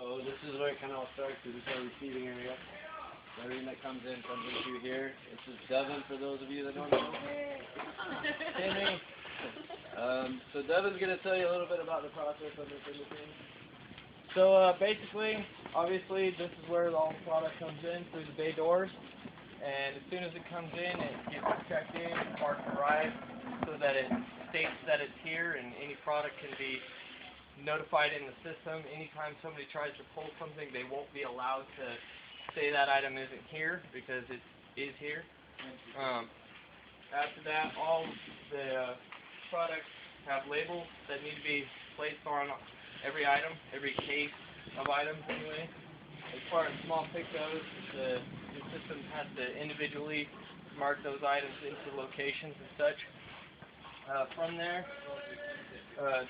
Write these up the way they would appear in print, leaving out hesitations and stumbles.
So this is where it kind of all starts. This is our receiving area. Everything that comes in comes in through here. This is Devin, for those of you that don't know. Hey, me. So Devin's going to tell you a little bit about the process of this thing. So basically, obviously, this is where all the product comes in through the bay doors. And as soon as it comes in, it gets checked in, parked arrived, so that it states that it's here, and any product can be notified in the system. Anytime somebody tries to pull something, they won't be allowed to say that item isn't here, because it is here. After that, all the products have labels that need to be placed on every item, every case of items anyway. As far as small pick goes, the system has to individually mark those items into locations and such. From there,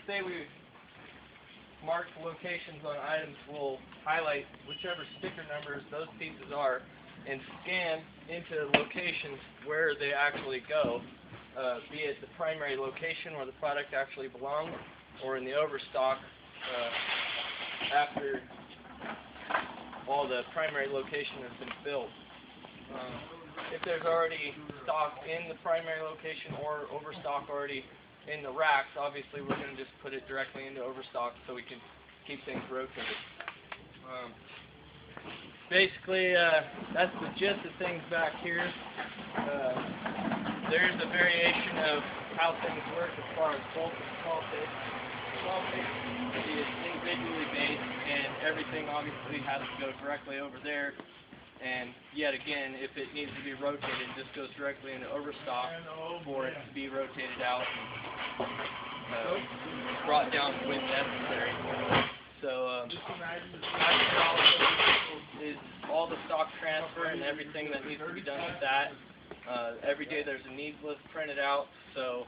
say we mark locations on items, we'll highlight whichever sticker numbers those pieces are and scan into locations where they actually go, be it the primary location where the product actually belongs, or in the overstock after all the primary location has been filled. If there's already stock in the primary location or overstock already in the racks, obviously we're going to just put it directly into overstock so we can keep things rotated. Basically, that's the gist of things back here. There's a variation of how things work as far as bulk and small pick. Small pick is individually based, and everything obviously has to go directly over there. And yet again, if it needs to be rotated, it just goes directly into overstock for it to be rotated out and brought down when necessary. So after all is all the stock transfer and everything that needs to be done with that. Every day there's a needs list printed out, so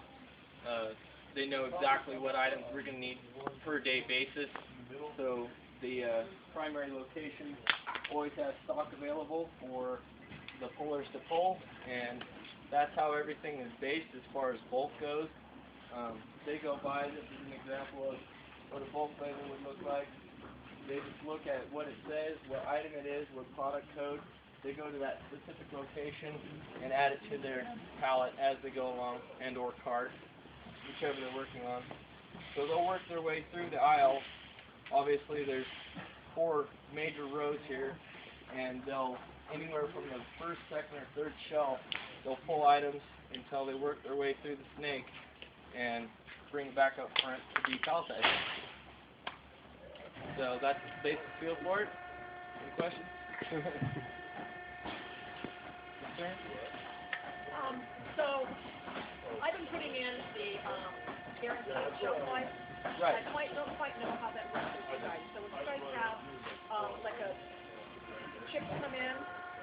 they know exactly what items we're going to need per day basis. So the primary location always has stock available for the pullers to pull, and that's how everything is based as far as bulk goes. They go by, this is an example of what a bulk label would look like. They just look at what it says, what item it is, what product code. They go to that specific location and add it to their pallet as they go along, and or cart, whichever they're working on. So they'll work their way through the aisle. Obviously there's 4 major rows here, and they'll, anywhere from the first, second, or third shelf, they'll pull items until they work their way through the snake and bring it back up front to be palletized. So that's the basic feel for it. Any questions? So I've been putting in the guaranteed shelf life. Right. I don't quite know how that works with you guys. So if you guys have like a chip come in,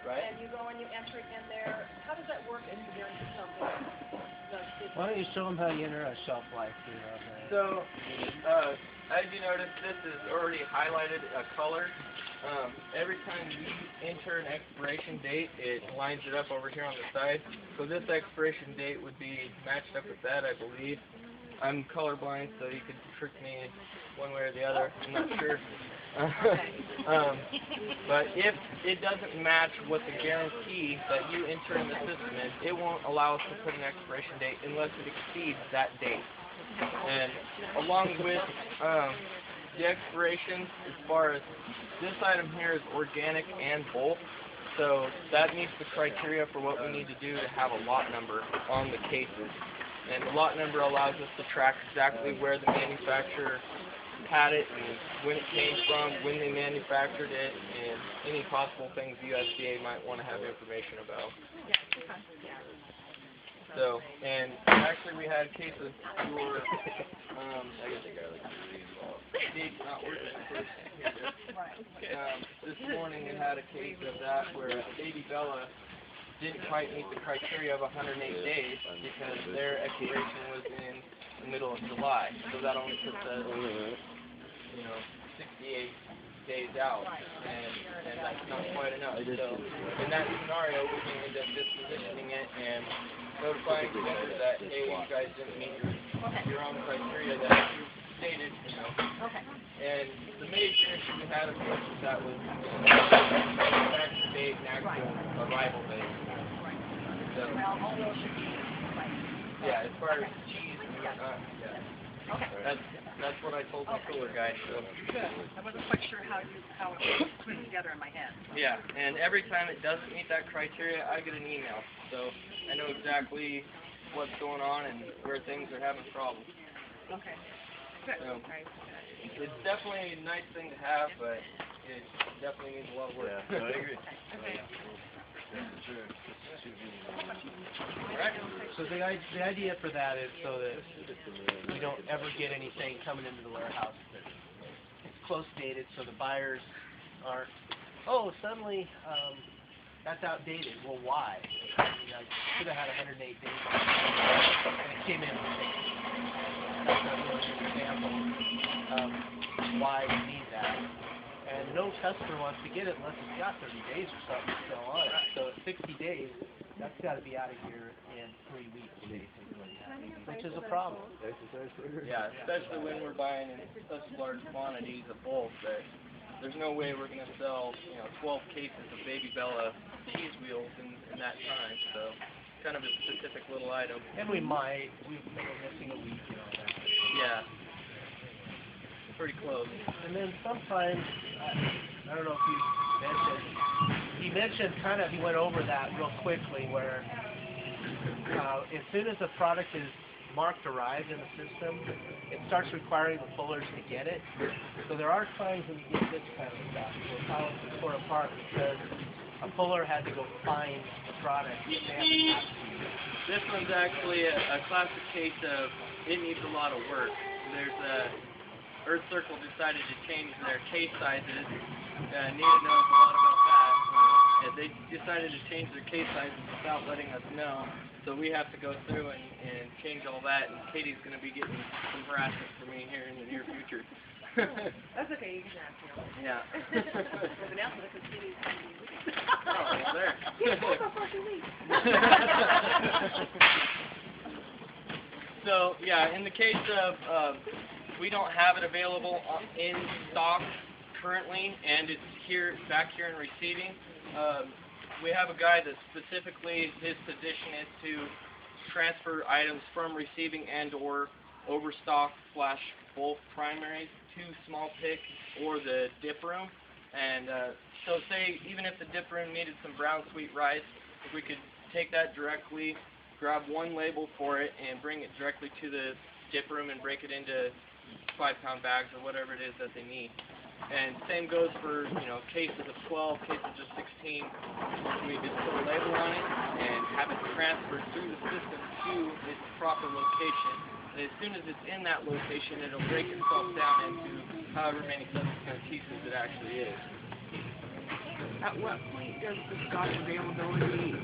Right. and you go and you enter it in there, how does that work in the guaranteed shelf life? Why don't you show them how you enter a shelf life? So, as you notice, this is already highlighted a color. Every time you enter an expiration date, it lines it up over here on the side. So this expiration date would be matched up with that, I believe. I'm colorblind, so you could trick me one way or the other. I'm not sure. But if it doesn't match what the guarantee that you enter in the system is, it won't allow us to put an expiration date unless it exceeds that date. And along with the expirations, as far as this item here is organic and bulk, so that meets the criteria for what we need to do to have a lot number on the cases. And the lot number allows us to track exactly where the manufacturer had it and when it came from, when they manufactured it, and any possible things the USDA might want to have information about. So, and actually we had a case of your, I guess it's not working. This morning we had a case of that where Baby Bella didn't quite meet the criteria of 108 days because their expiration was in the middle of July. So that only puts us, 68 days out, and that's not quite enough. So in that scenario, we can end up dispositioning it and notifying the vendor that, hey, you guys didn't meet your own criteria that you stated, you know. Okay. And the major issue we had, of course, was that was manufacture date and actual arrival date. Right. So, Well, all those should be right. yeah, as far as cheese and whatnot, yeah. Okay. That's what I told my cooler guy. So. Good. I wasn't quite sure how it was put together in my head. Yeah, and every time it doesn't meet that criteria, I get an email. So I know exactly what's going on and where things are having problems. Okay. Good. So, Okay. it's definitely a nice thing to have, but it definitely needs a lot of work. Yeah, no, I agree. Okay. Yeah, for sure. It's too busy. Right? So the idea for that is so that we don't ever get anything coming into the warehouse that it's close dated, so the buyers aren't, oh, suddenly that's outdated. Well, why? I mean, I should have had 108 days, and it came in with 60. That's a really good example of why we need that. And no customer wants to get it unless it's got 30 days or something still on it. So at 60 days, that's got to be out of here in 3 weeks, basically, which is a problem. Yeah, especially when we're buying in such large quantities of bulk that there's no way we're going to sell, 12 cases of Baby Bella cheese wheels in that time. So it's kind of a specific little item. And we're missing a week, that. Yeah. Pretty close. And then sometimes, I don't know if he mentioned he went over that real quickly where as soon as a product is marked arrived in the system, it starts requiring the pullers to get it. So there are times when you get this kind of stuff where pallets are torn apart because a puller had to go find the product and stamp it back to you. This one's actually a classic case of it needs a lot of work. There's Earth Circle decided to change their case sizes. Nita knows a lot about that. They decided to change their case sizes without letting us know. So we have to go through and change all that. And Katie's going to be getting some harassment from me here in the near future. That's okay. You can ask me. Yeah. Well, now because Katie's Oh, well, there. So, yeah, in the case of we don't have it available in stock currently, and it's back here in receiving. We have a guy that specifically, his position is to transfer items from receiving and or overstock/bulk primaries to small pick or the dip room. And so say even if the dip room needed some brown sweet rice, if we could take that directly, grab one label for it, and bring it directly to the dip room and break it into 5-pound bags or whatever it is that they need. And same goes for, cases of 12, cases of 16. We just put a label on it and have it transferred through the system to its proper location. And as soon as it's in that location, it'll break itself down into however many subsequent pieces it actually is. At what point does the stock availability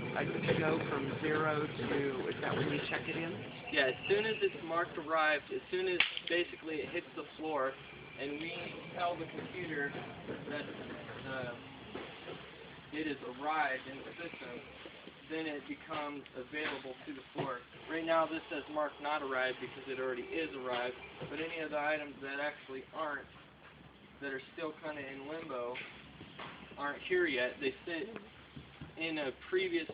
go from 0 to, is that when you check it in? Yeah, as soon as it's marked arrived, as soon as basically it hits the floor, and we tell the computer that it has arrived in the system, then it becomes available to the floor. Right now this says marked not arrived because it already is arrived, but any of the items that actually aren't, that are still kind of in limbo, aren't here yet. They sit in a previous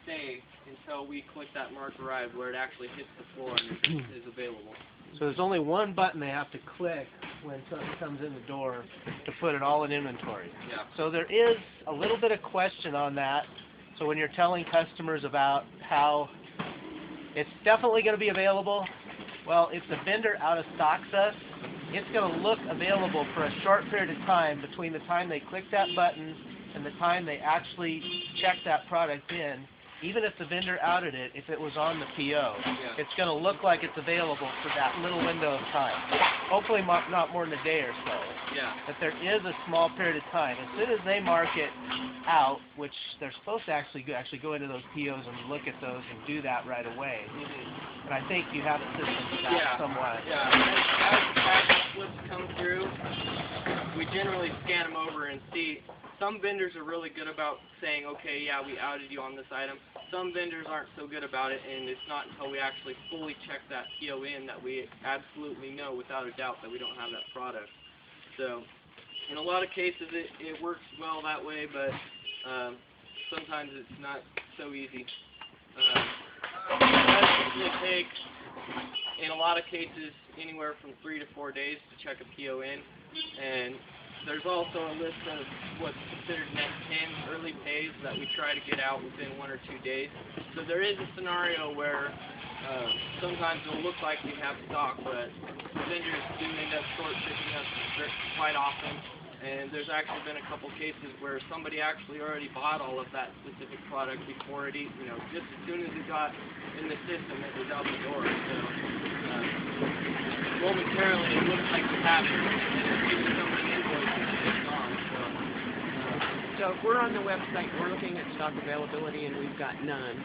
state until we click that mark arrived where it actually hits the floor and is available. So there's only one button they have to click when something comes in the door to put it all in inventory. Yeah. So there is a little bit of question on that. So when you're telling customers about how it's definitely going to be available, well, if the vendor out of stocks us, it's going to look available for a short period of time between the time they click that button and the time they actually check that product in. Even if the vendor outed it, if it was on the PO, it's going to look like it's available for that little window of time. Hopefully not more than a day or so. Yeah. But there is a small period of time. As soon as they mark it out, which they're supposed to actually go into those POs and look at those and do that right away. Mm-hmm. And I think you have a system for that somewhat. Yeah. As the package slips come through, we generally scan them over and see. Some vendors are really good about saying, okay, yeah, we outed you on this item. Some vendors aren't so good about it, and it's not until we actually fully check that PO in that we absolutely know without a doubt that we don't have that product. So, in a lot of cases, it works well that way, but sometimes it's not so easy. It usually takes, in a lot of cases, anywhere from 3 to 4 days to check a PO in, and there's also a list of what's considered net 10 early pays that we try to get out within 1 or 2 days. So there is a scenario where sometimes it'll look like we have stock, but vendors do end up short shipping us quite often. And there's actually been a couple cases where somebody actually already bought all of that specific product before it, just as soon as it got in the system, it was out the door. So momentarily, it looks like we have it, and it's giving somebody invoices and it's gone. So if we're on the website, we're looking at stock availability, and we've got none.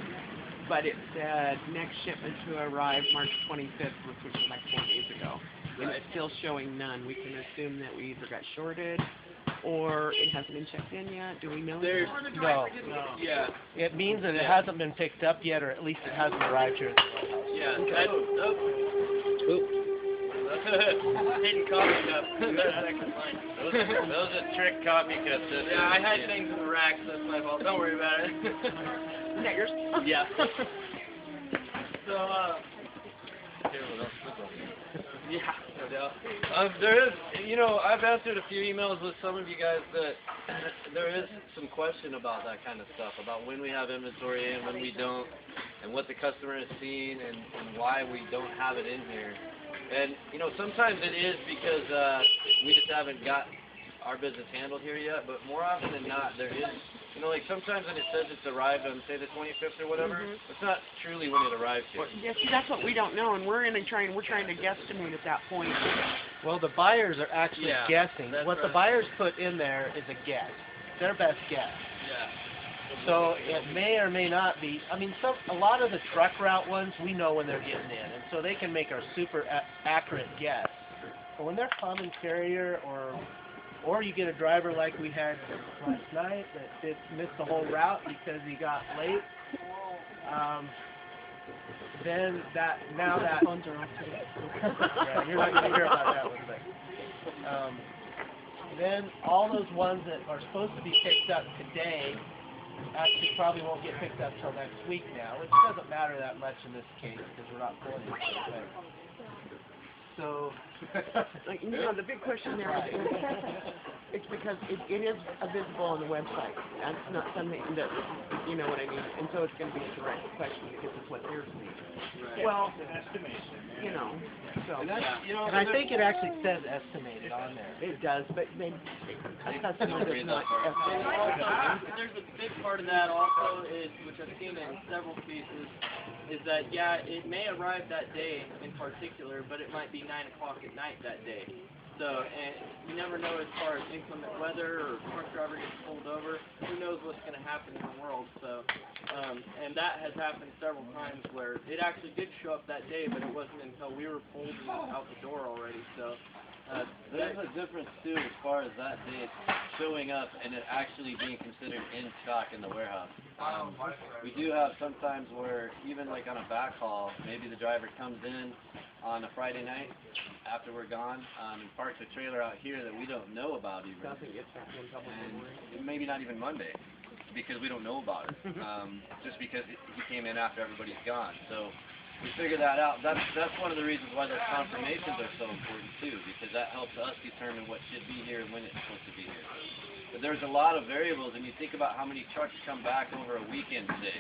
But it said next shipment to arrive March 25th, which was like 4 days ago. And it's still showing none. We can assume that we either got shorted or it hasn't been checked in yet. Do we know There's that? No. Yeah. It means that it hasn't been picked up yet, or at least it hasn't arrived here at the warehouse. Yeah. That's, hidden copy stuff. Those are trick copy cuts. Yeah, I had things in the racks. That's my fault. Don't worry about it. Is that yours? Yeah. So, yeah, no doubt. There is, I've answered a few emails with some of you guys that there is some question about that kind of stuff, about when we have inventory in, when we don't, and what the customer has seen, and why we don't have it in here. And, sometimes it is because we just haven't got our business handled here yet, but more often than not, there is, like sometimes when it says it's arrived on, say, the 25th or whatever, it's not truly when it arrived here. Yeah, see, that's what we don't know, and we're trying to guesstimate at that point. Well, the buyers are actually guessing. that's What the right. buyers put in there is a guess. Their best guess. Yeah. So it may or may not be. I mean, a lot of the truck route ones, we know when they're getting in, and so they can make a super accurate guess. But when they're common carrier, or you get a driver like we had last night that missed the whole route because he got late, then that Phones are off today. yeah, you're not going to hear about that one, but then all those ones that are supposed to be picked up today actually probably won't get picked up till next week now, which doesn't matter that much in this case because we're not pulling anything. So, the big question there is, it's because it is visible on the website. That's not something that, you know what I mean? And so it's going to be a direct question because it's what they're seeing. Right. Well, so. and I think it actually says estimated on there. It does, but a customer does not estimate. There's a big part of that also is, which I've seen in several cases, is that, it may arrive that day in particular, but it might be 9 o'clock at night that day. So, and you never know as far as inclement weather or truck driver gets pulled over. Who knows what's going to happen in the world. So, and that has happened several times where it actually did show up that day, but it wasn't until we were pulled out the door already. So, there's a difference too as far as that date showing up and it actually being considered in stock in the warehouse. We do have sometimes where even like on a backhaul, maybe the driver comes in on a Friday night after we're gone and parks a trailer out here that we don't know about even. And maybe not even Monday because we don't know about it. Just because he came in after everybody's gone. So we figure that out. That's one of the reasons why those confirmations are so important too, because that helps us determine what should be here and when it's supposed to be here. But there's a lot of variables, and you think about how many trucks come back over a weekend today.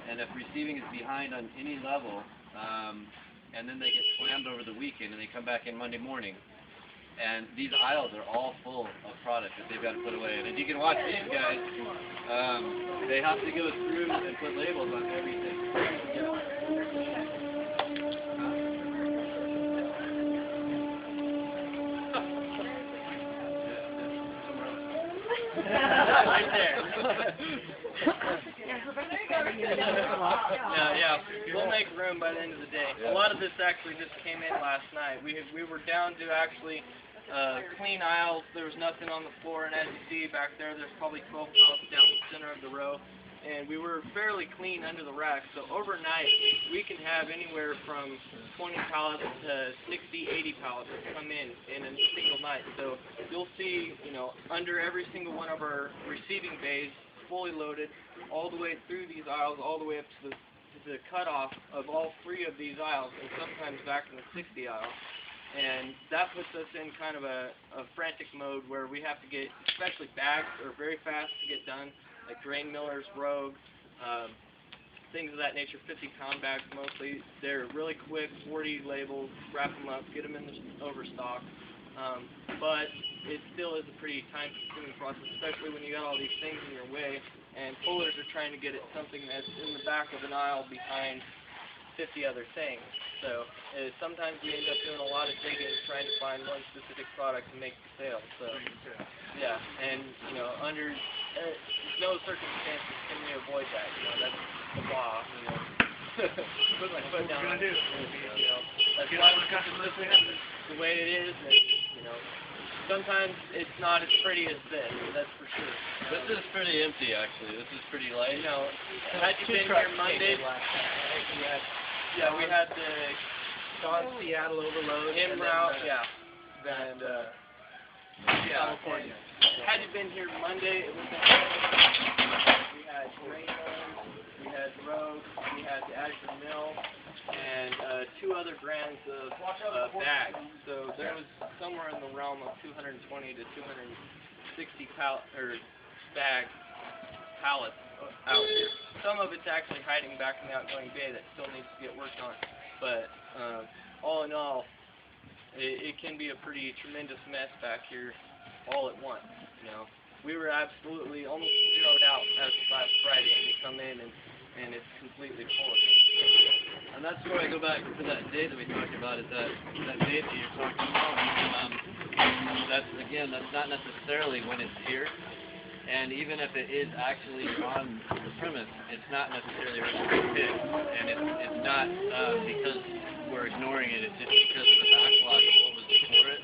And if receiving is behind on any level, and then they get slammed over the weekend and they come back in Monday morning, and these aisles are all full of product that they've got to put away. And as you can watch these guys, they have to go through and put labels on everything. right there. Yeah, we'll make room by the end of the day. A lot of this actually just came in last night. We were down to actually clean aisles. There was nothing on the floor, and as you see back there, there's probably 12 pallets down the center of the row. And we were fairly clean under the rack, so overnight we can have anywhere from 20 pallets to 60, 80 pallets come in a single night. So you'll see, under every single one of our receiving bays, fully loaded, all the way through these aisles, all the way up to the cutoff of all 3 of these aisles, and sometimes back in the 60 aisle. And that puts us in kind of a frantic mode where we have to get, especially bags, are very fast to get done, like drain millers, Rogue, things of that nature, 50-pound bags mostly. They're really quick, 40 labels, wrap them up, get them in the overstock. But it still is a pretty time-consuming process, especially when you got all these things in your way, and pullers are trying to get at something that's in the back of an aisle behind 50 other things. So sometimes we end up doing a lot of digging trying to find one specific product to make the sale. So yeah, and under no circumstances can we avoid that. That's the law. Put my foot down. That's why we're consistent the way it is, and sometimes it's not as pretty as this. That's for sure. This is pretty empty, actually. This is pretty light. Had you been here Monday? Yeah, we had the Seattle overload. in route, and California. Had you been here Monday, it was we had Raymond, we had Rogue, we had the Azure Mill, and 2 other brands of bags. So there was somewhere in the realm of 220 to 260 pallets out here. Some of it's actually hiding back in the outgoing bay that still needs to get worked on. But all in all, it can be a pretty tremendous mess back here all at once. We were absolutely almost zeroed out as of last Friday, and we come in and it's completely full. And that's where I go back to that date that we talked about, is that date that you're talking about. That's not necessarily when it's here. And even if it is actually on the premise, it's not necessarily picked. And it's not because we're ignoring it, it's just because of the backlog of what was before it.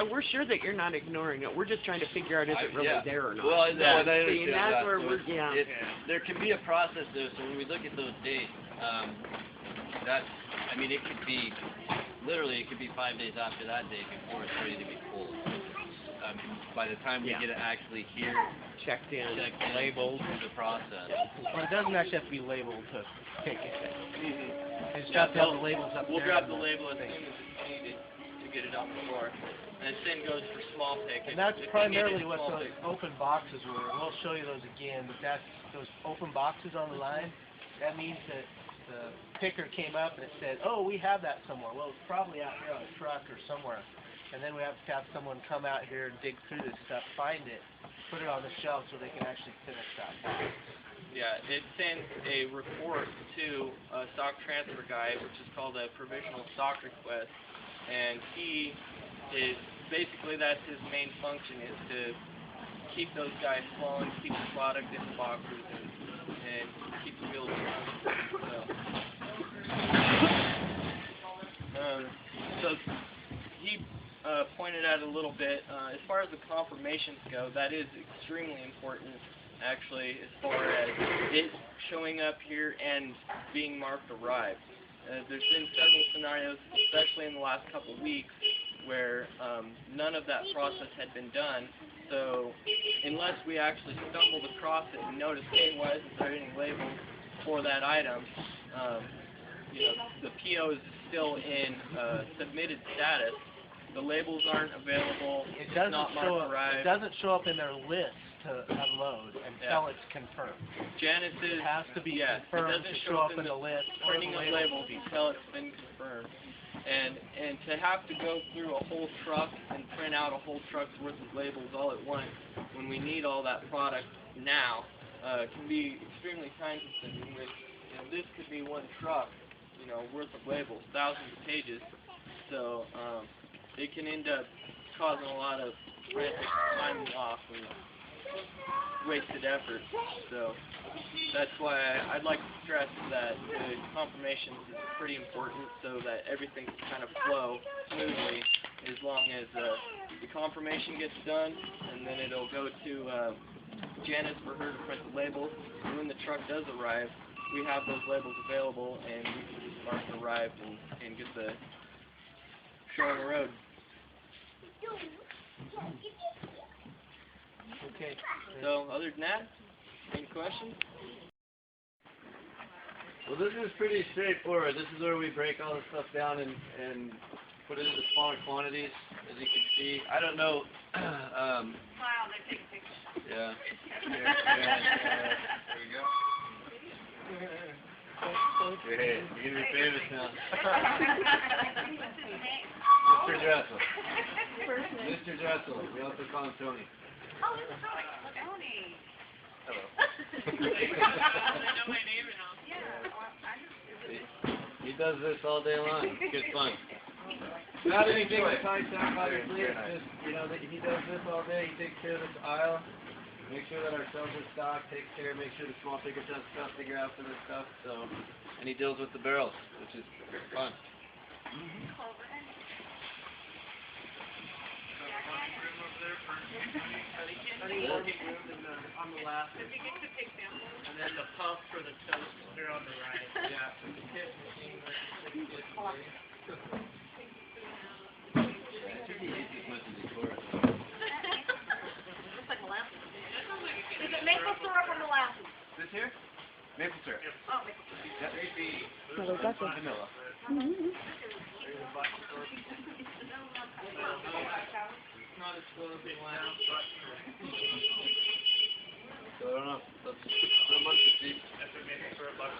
We're sure that you're not ignoring it. We're just trying to figure out is it really there or not. Well, I understand See, and that's that. where So there can be a process though. So when we look at those dates, it could be literally 5 days after that date before it's ready to be pulled. By the time we get it actually here, checked in, labeled, through the process. Well, it doesn't actually have to be labeled to pick it. It's got to have the labels up We'll there. drop the label as soon as it's needed to get it on the floor. And the same goes for small pick. And that's primarily what those open boxes were. And we'll show you those again. But that's those open boxes on the line. That means that the picker came up and it said, "Oh, we have that somewhere." Well, it's probably out here on a truck or somewhere. And then we have to have someone come out here and dig through this stuff, find it, put it on the shelf so they can actually finish that. Yeah, it sends a report to a stock transfer guy, which is called a provisional stock request, and he is basically, that's his main function, is to keep those guys flowing, keep the product in the boxes, and keep the wheels running. So he pointed out a little bit, as far as the confirmations go, that is extremely important, actually, as far as it showing up here and being marked arrived. There's been several scenarios, especially in the last couple of weeks, where none of that process had been done. So unless we actually stumbled across it and noticed, hey, why isn't there any label for that item, the PO is still in submitted status. The labels aren't available. It doesn't not show marked up. arrived. It doesn't show up in their list to unload until it's confirmed. Janice's, It has to be it confirmed doesn't to show up in the list. printing of labels until it's been confirmed. And to have to go through a whole truck and print out a whole truck's worth of labels all at once when we need all that product now can be extremely time consuming. Which, this could be one truck, worth of labels, thousands of pages. So it can end up causing a lot of frantic time loss and wasted effort. So that's why I'd like to stress that the confirmations is pretty important so that everything can kind of flow smoothly as as long as the confirmation gets done, and then it'll go to Janice for her to print the labels. And when the truck does arrive, we have those labels available, and we can just mark it arrived and get the show on the road. Okay. So, other than that, any questions? Well, this is pretty straightforward. This is where we break all this stuff down and put it into smaller quantities, as you can see. I don't know. Wow, they take pictures. Yeah. There we go. Great. You're gonna be famous now. Mr. Dressel. Mr. Dressel. We also call him Tony. Oh, Tony. Hello. He does this all day long. It's good fun. Not anything besides that, obviously. It's just, you know, that he does this all day. He takes care of this aisle. Make sure that our shelves are stocked. Takes care, make sure the small tickets have stuff, figure out for this stuff. So, and he deals with the barrels, which is fun. On the left. Did we get to take samples? And then the pump for the toast, they're on the right. Yeah. The tip machine, it should be easy as much as it's worth. Looks like molasses. Is it maple syrup or molasses? This here? Maple syrup. Oh, maple syrup. Yep. So there's that one. Vanilla. Not as slow as we want. So I don't know. That's not much to see. That's what maple syrup box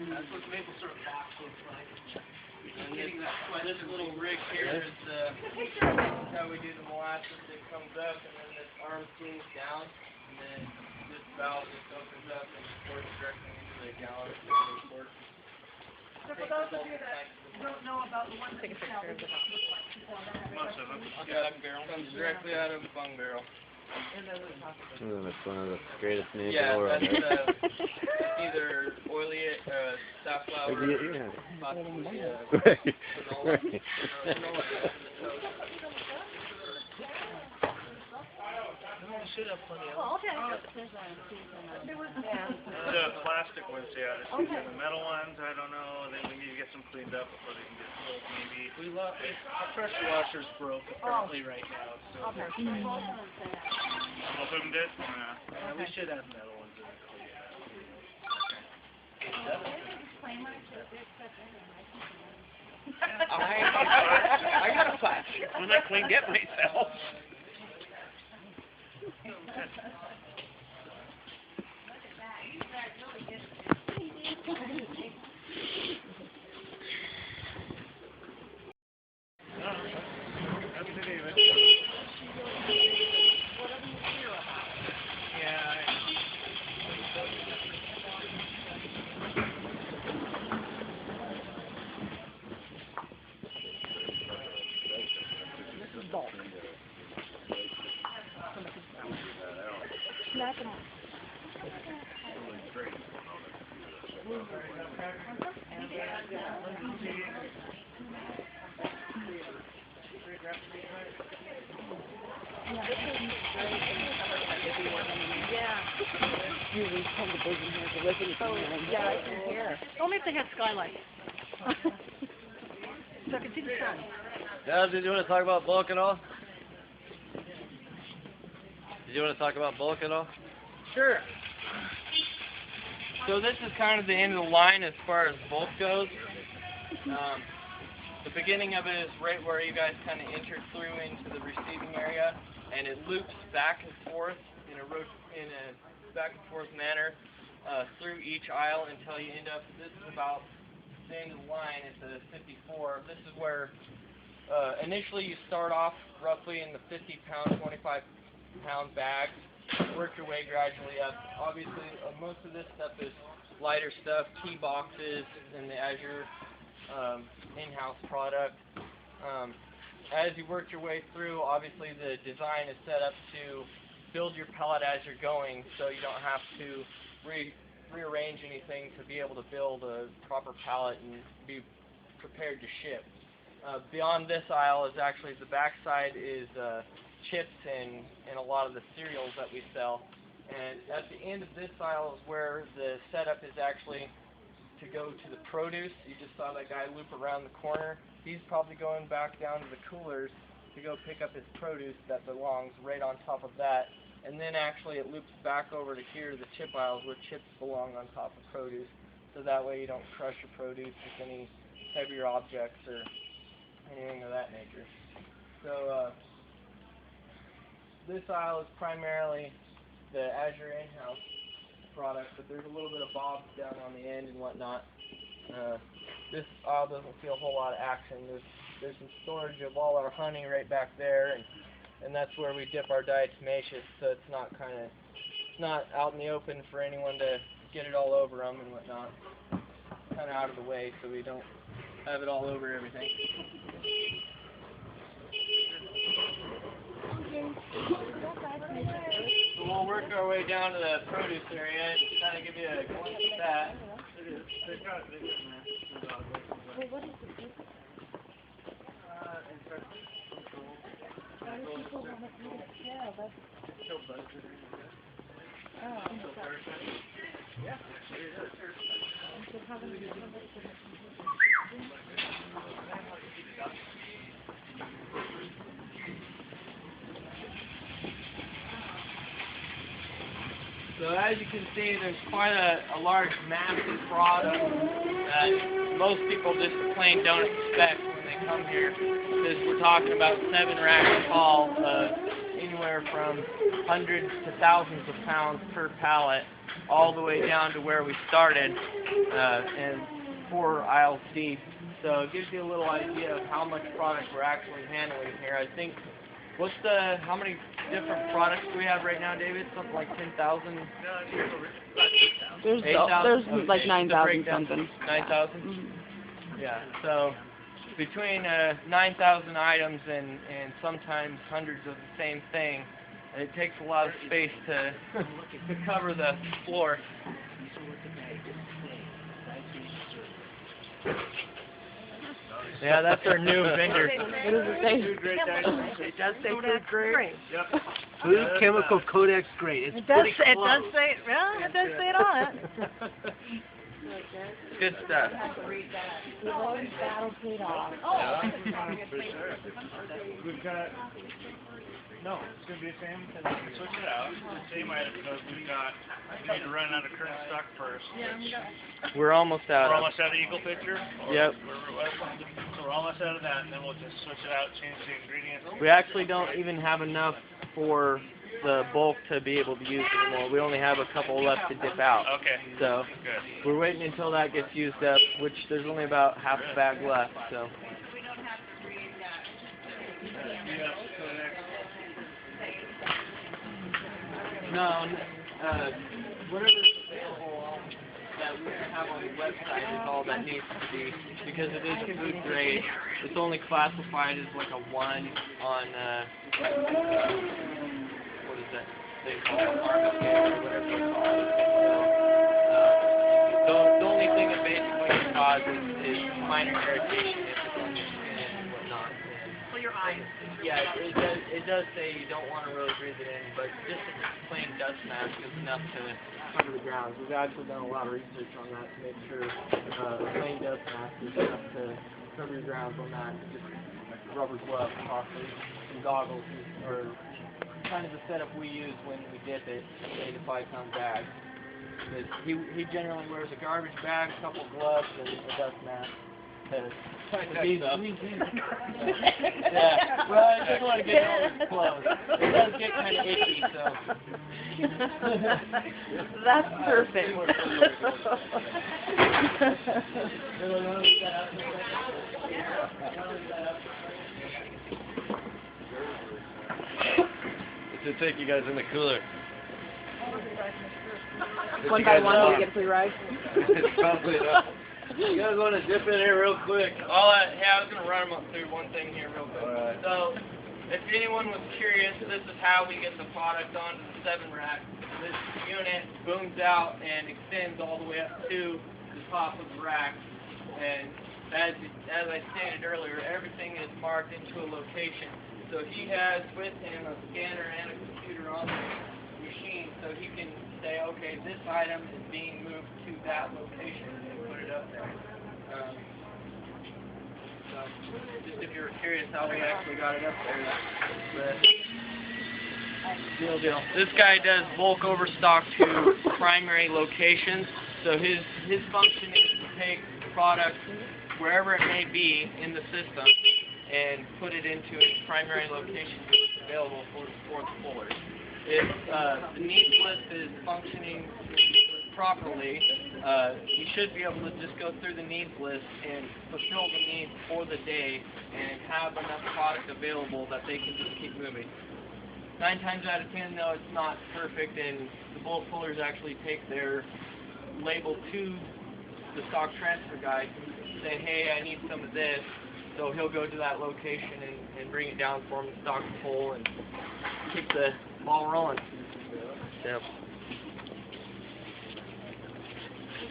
That's what maple syrup box looks like. And this little rig here is how we do the molasses. It comes up, and then this arm swings down, and then this valve just opens up and pours directly into the gallon. So for those of you that don't know about the one that you sell, this is what it looks like. Most of them. Comes directly out of a bung barrel. That's one of the greatest names Yeah, in the world. that's either oily safflower or possibly should have plenty of Oh, okay. The plastic ones, yeah. The metal ones, I don't know. Then we need to get some cleaned up before they can get sold, maybe. Our pressure washer's broke apparently right now, so. Okay. Both of them did? Yeah. We should have metal ones in I got a flash. I'm not cleaned it myself. Yeah, I can hear. Only if they had skylights. So I can see the sun. Dad, did you want to talk about bulk at all? Did you want to talk about bulk at all? Sure. So this is kind of the end of the line as far as bulk goes. The beginning of it is right where you guys kind of enter through into the receiving area, and it loops back and forth in a back and forth manner through each aisle until you end up. This is about the end of the line. It's a 54. This is where initially you start off roughly in the 50-pound, 25-pound bags. Work your way gradually up. Obviously, most of this stuff is lighter stuff, key boxes, and the Azure in-house product. As you work your way through, obviously the design is set up to build your pallet as you're going, so you don't have to rearrange anything to be able to build a proper pallet and be prepared to ship. Beyond this aisle is actually the back side is chips and a lot of the cereals that we sell. And at the end of this aisle is where the setup is actually to go to the produce. You just saw that guy loop around the corner. He's probably going back down to the coolers to go pick up his produce that belongs right on top of that. And then actually it loops back over to here to the chip aisles where chips belong on top of produce. So that way you don't crush your produce with any heavier objects or anything of that nature. So this aisle is primarily the Azure in-house product, but there's a little bit of bobs down on the end and whatnot. This aisle doesn't feel a whole lot of action. There's some storage of all our honey right back there, and that's where we dip our diatomaceous, so it's not out in the open for anyone to get it all over them and whatnot. Kind of out of the way so we don't have it all over everything. So we'll work our way down to the produce area and kind of give you a glimpse of that. Wait, what is the difference? Why do people want to eat it? Yeah, that's... Yeah. So as you can see, there's quite a large, massive product that most people just plain don't expect when they come here, because we're talking about 7 racks tall, anywhere from hundreds to thousands of pounds per pallet, all the way down to where we started, and 4 aisles deep. So it gives you a little idea of how much product we're actually handling here. I think, how many different products do we have right now, David? Something like 10,000? There's 8,000? there's like 9,000 something. 9,000? Mm-hmm. Yeah, so between 9,000 items and sometimes hundreds of the same thing, it takes a lot of space to cover the floor. Yeah, that's our new vendor. What does it say? It does say food grade. Yep. Food chemical codex grade. It's It does pretty say, close. it does say it on it. Good stuff. We've always battled paid off. We've got, no, it's going to be the same, because we can switch it out, the same item, because we need to run out of current stock first. We're almost out We're of almost out of the Eagle picture? Yep. So we're almost out of that, and then we'll just switch it out, change the ingredients. We actually don't even have enough for the bulk to be able to use anymore. We only have a couple left to dip out. Okay. So Good. we're waiting until that gets used up, which there's only about half a bag left. So. No, whatever's available that we have on the website is all that needs to be, because it is food grade. It's only classified as like a 1 on, what is that thing called, Armitage or whatever you call it. So, the only thing it basically causes is minor irritation if it's on your skin and whatnot. For your eyes. Yeah, it does say you don't want to really breathe it in, but just a plain dust mask is enough to cover the grounds. We've actually done a lot of research on that to make sure a plain dust mask is enough to cover your grounds on that. Just rubber gloves, possibly some goggles, or kind of the setup we use when we dip it, say the 5-pound bag. He generally wears a garbage bag, a couple gloves, and a dust mask. Yeah, well, I just want to get all his clothes. It does get kind of itchy, so. That's perfect. To take you guys in the cooler. One by one, we get free ride. It's probably enough. You guys want to dip in here real quick? Yeah, I was going to run them up through one thing here real quick. Alright. So, if anyone was curious, this is how we get the product onto the 7-rack. This unit booms out and extends all the way up to the top of the rack. And as I stated earlier, everything is marked into a location. So he has with him a scanner and a computer on the machine, so he can say, okay, this item is being moved to that location and put it up there. So, just if you were curious how we actually got it up there, that's the deal. This guy does bulk overstock to primary locations, so his function is to take product wherever it may be in the system and put it into its primary location available for the pullers. If the needs list is functioning properly, you should be able to just go through the needs list and fulfill the needs for the day and have enough product available that they can just keep moving. 9 times out of 10, though, it's not perfect, and the bulk pullers actually take their label to the stock transfer guy, saying, hey, I need some of this. So he'll go to that location and bring it down for him, stock the pull, and keep the ball rolling. Yep.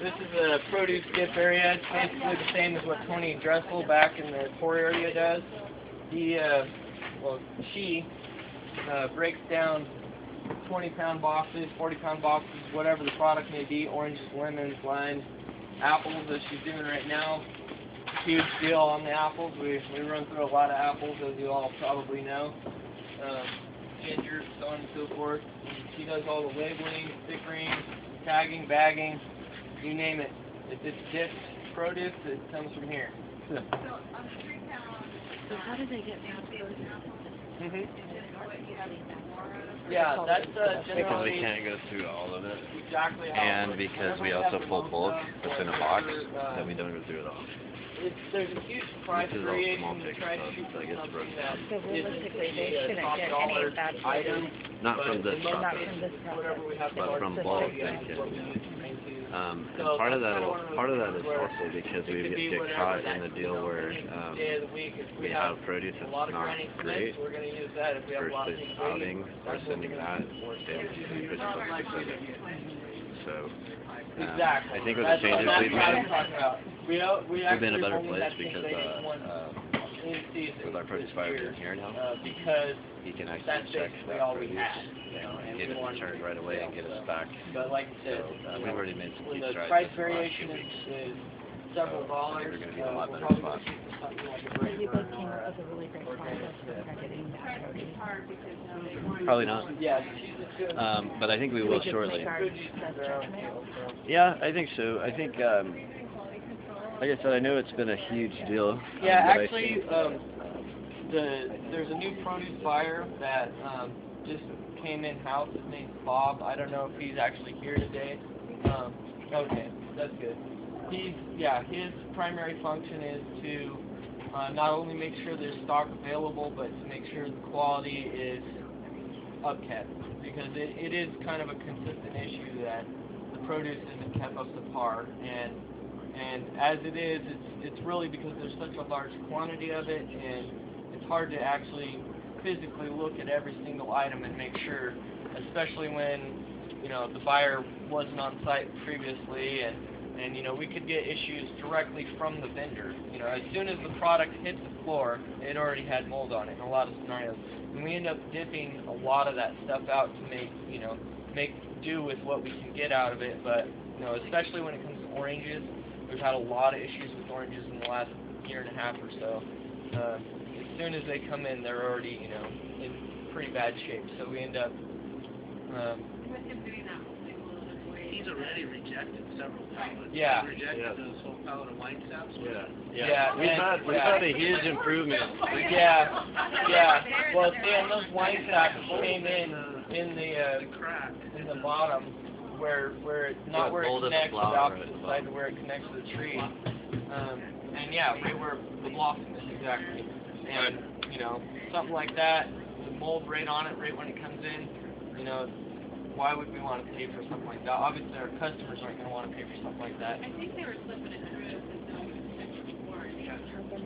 This is a produce dip area. It's basically the same as what Tony Dressel back in the core area does. She breaks down 20-pound boxes, 40-pound boxes, whatever the product may be, oranges, lemons, limes, apples, as she's doing right now. Huge deal on the apples. We run through a lot of apples, as you all probably know. Ginger, so on and so forth. She does all the labeling, stickering, tagging, bagging, you name it. If it's dipped produce, it comes from here. So how do they get past those? Yeah, that's Because generally we can't go through all of it, exactly how and because we also pull bulk that's in a box, that we don't go through it all. There's a huge price This is all variation small to ticket try to stuff shoot that gets something broken that down. So realistically, they is shouldn't top get any dollar of that item, Not from this not process, from this whatever we have process. but to from It's bulk just they like- can. And So part of that's that, kinda one of those part of that things is where also because it we could be get whatever caught that, in the deal where day of the week, if we have produce a that's lot of not granny great Smiths, we're going to use that. If we have a lot of versus things outing or that's what sending we're that, gonna use it for. they have to put So Exactly. I think with the changes we've what I'm made, talking about. We we've been in a actually better only place had because conveyed one in season with our produce this buyer year, being here now, because he can that's actually check basically that all we produce had, you know, and and get we it wanted returned to right away and get us back. But like you So said, we've already made some when huge the strides price in the last variation few weeks. is several dollars, We're going to be in a lot we're better probably spot. going to shoot for something like a So you break both burn came or up with a really great process for getting that produce. Probably not. yeah, she's just doing But I think we Do will just shortly. make our best judgment? Yeah, I think so. I think, like I said, I know it's been a huge deal. Yeah, but I actually, think- there's a new produce buyer that just came in-house. His name's Bob. I don't know if he's actually here today. Okay, that's good. His primary function is to not only make sure there's stock available, but to make sure the quality is upkept. Because it is kind of a consistent issue that the produce isn't kept up to par. And as it is, it's really because there's such a large quantity of it, and it's hard to actually physically look at every single item and make sure, especially when, you know, the buyer wasn't on site previously, and you know, we could get issues directly from the vendor. You know, as soon as the product hit the floor, it already had mold on it in a lot of scenarios. And we end up dipping a lot of that stuff out to make do with what we can get out of it. But, you know, especially when it comes to oranges, we've had a lot of issues with oranges in the last year and a half or so. As soon as they come in, they're already, you know, in pretty bad shape. So we end up, He's already rejected several pallets. Yeah. He rejected this whole pallet of wine saps. yeah, We've had a huge improvement. yeah. Well, see, and those wine sacks came in Crack. the bottom where it not Yeah, where it molded connects to the flower opposite at the side to bottom. where it connects to the tree. And yeah, right where the blossom is exactly. And you know, something like that, the mold right on it, right when it comes in. You know, why would we want to pay for something like that? Obviously, our customers aren't going to want to pay for something like that. I think they were slipping it through because no one was before.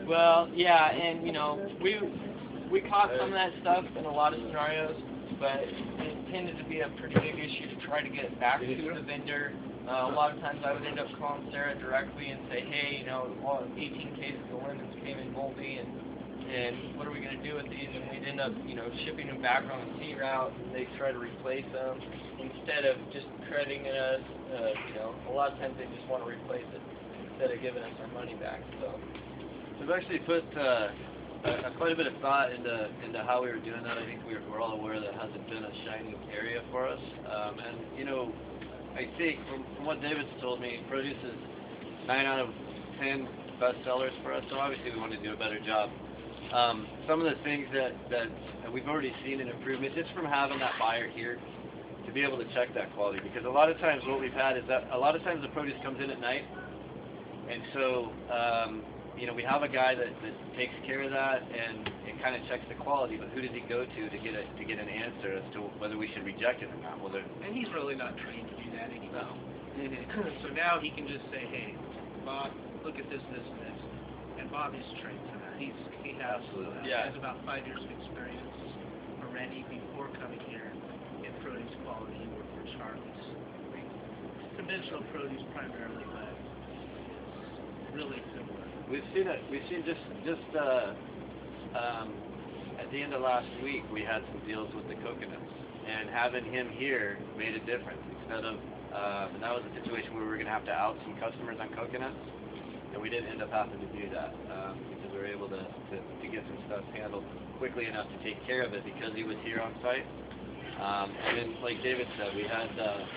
Well, yeah, and you know, we caught some of that stuff in a lot of scenarios, but tended to be a pretty big issue to try to get it back to the vendor. A lot of times I would end up calling Sarah directly and say, hey, you know, 18 cases of lemons came in moldy, and what are we going to do with these? And we'd end up, you know, shipping them back on the sea route, and they'd try to replace them instead of just crediting us. You know, a lot of times they just want to replace it instead of giving us our money back. So we've actually put quite a bit of thought into how we were doing that. I think we're all aware that it hasn't been a shining area for us, and you know, I think from what David's told me, produce is 9 out of 10 best sellers for us, so obviously we want to do a better job. Some of the things that we've already seen an improvement just from having that buyer here to be able to check that quality, because a lot of times what we've had is that a lot of times the produce comes in at night, and so you know, we have a guy that takes care of that and it kind of checks the quality, but who does he go to get an answer as to whether we should reject it or not? Well, and he's really not trained to do that anymore. So now he can just say, hey, Bob, look at this, this, and this. And Bob is trained for that. He has about 5 years of experience already before coming here in produce quality. He worked for Charlie's. Conventional produce primarily, but it's really similar. We've seen just at the end of last week, we had some deals with the coconuts, and having him here made a difference. Instead of, and that was a situation where we were going to have to out some customers on coconuts, and we didn't end up having to do that because we were able to get some stuff handled quickly enough to take care of it because he was here on site. And then, like David said, we had a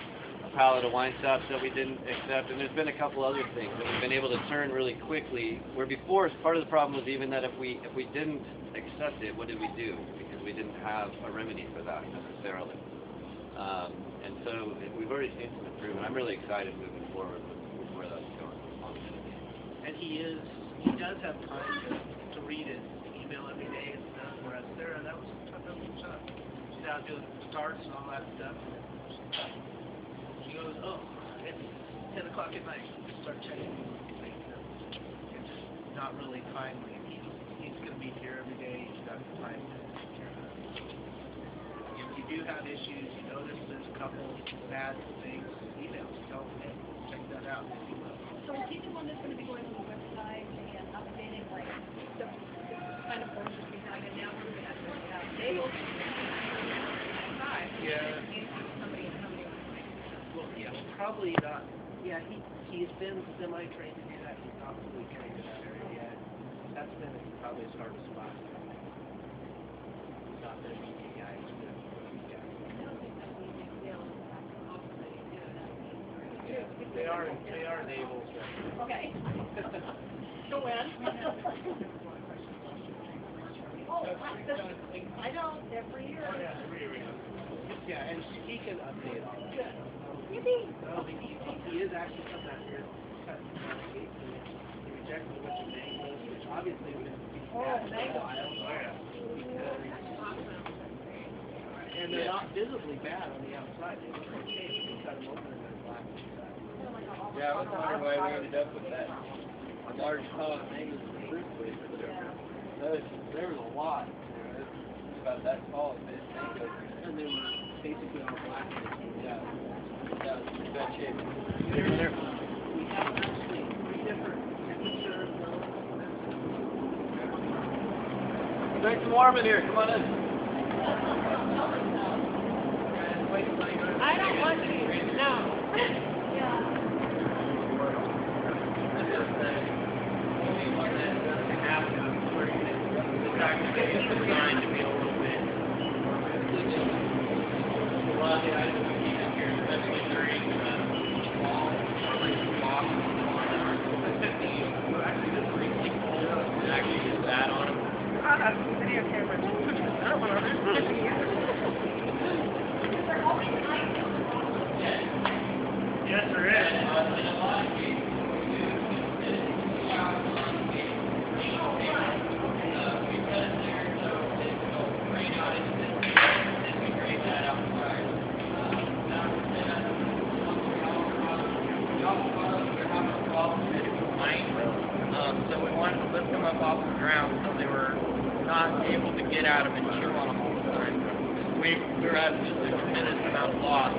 pallet of wine stops that we didn't accept, and there's been a couple other things that we've been able to turn really quickly, where before part of the problem was even that if we didn't accept it, what did we do? Because we didn't have a remedy for that necessarily. And so we've already seen some improvement. I'm really excited moving forward with where that's going. And he does have time to read his email every day and stuff, whereas Sarah, that was a tough job. She's out doing starts and all that stuff. She goes, oh, it's 10 o'clock at night. Start checking things. It's not really timely. He's going to be here every day. He's got the time to take care of that. If you do have issues, you notice there's a couple bad things, emails. Tell him, hey, check that out. So is he the one that's going to be going on the website and updating, like, the kind of forces we have, and now we're going to have labels. Yeah. Well, yeah, probably not. Yeah, he's been semi-trained to do that. He's not fully trained in that area yet. That's been probably his hardest spot. He's not very media guy. He's good at media guy. Yeah, they are enabled. Okay. So when? I know, every year. Yeah, and he can update all that. Good. Yippee! No, he is actually coming out here cutting gates, and he rejected a bunch of mangoes, which obviously would be bad for a while. And they're not visibly bad on the outside. They look okay, but you cut them open and they're black inside. yeah, I was wondering why we ended up with that large pile of mangoes in the fruit place or whatever. There was a lot. You know, it was about that tall, big mangoes. And they were basically all black. Yeah, that was in bad shape. We have actually 3 different temperatures. It's nice and warm in here. Come on in. I don't want to, no. Yeah. It's designed to be a little bit more inclusive. A lot of the items we keep in here, especially during fall, or like fall, actually just really cold, and actually just that on them. Video camera. I don't want to. Yes, there is. In a lot of cases, what we do is we out on the we cut it there so it will drain out into this and then we drain that outside. Now, we also were having a problem with mine, so we wanted to lift them up off the ground so they were not able to get out of and chew on them all the time. we're at just a tremendous amount of loss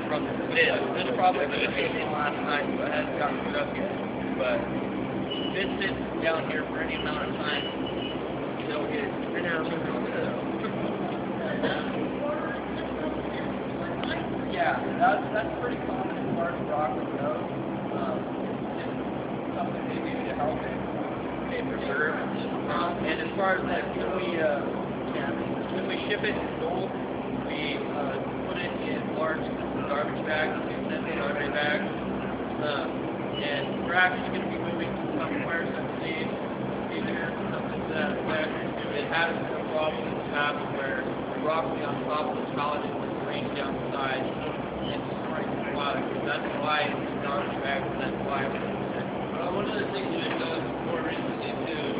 from this probably could have came in last night, so it hasn't gotten put up yet. But if it sits down here for any amount of time, they'll get it. I know. Yeah, that's pretty common as far as rockland goes. It's something they do to help it stay preserved. And as far as like when we ship it in gold, we put it in large garbage bags, garbage bags, and we're actually going to be moving somewhere someday in the future, something to that effect. It has no problem in the past where the broccoli on top of the pallet is rained down the side and destroying the product. That's why it's in garbage bags, and that's why we use it. One of the things we've done more recently too,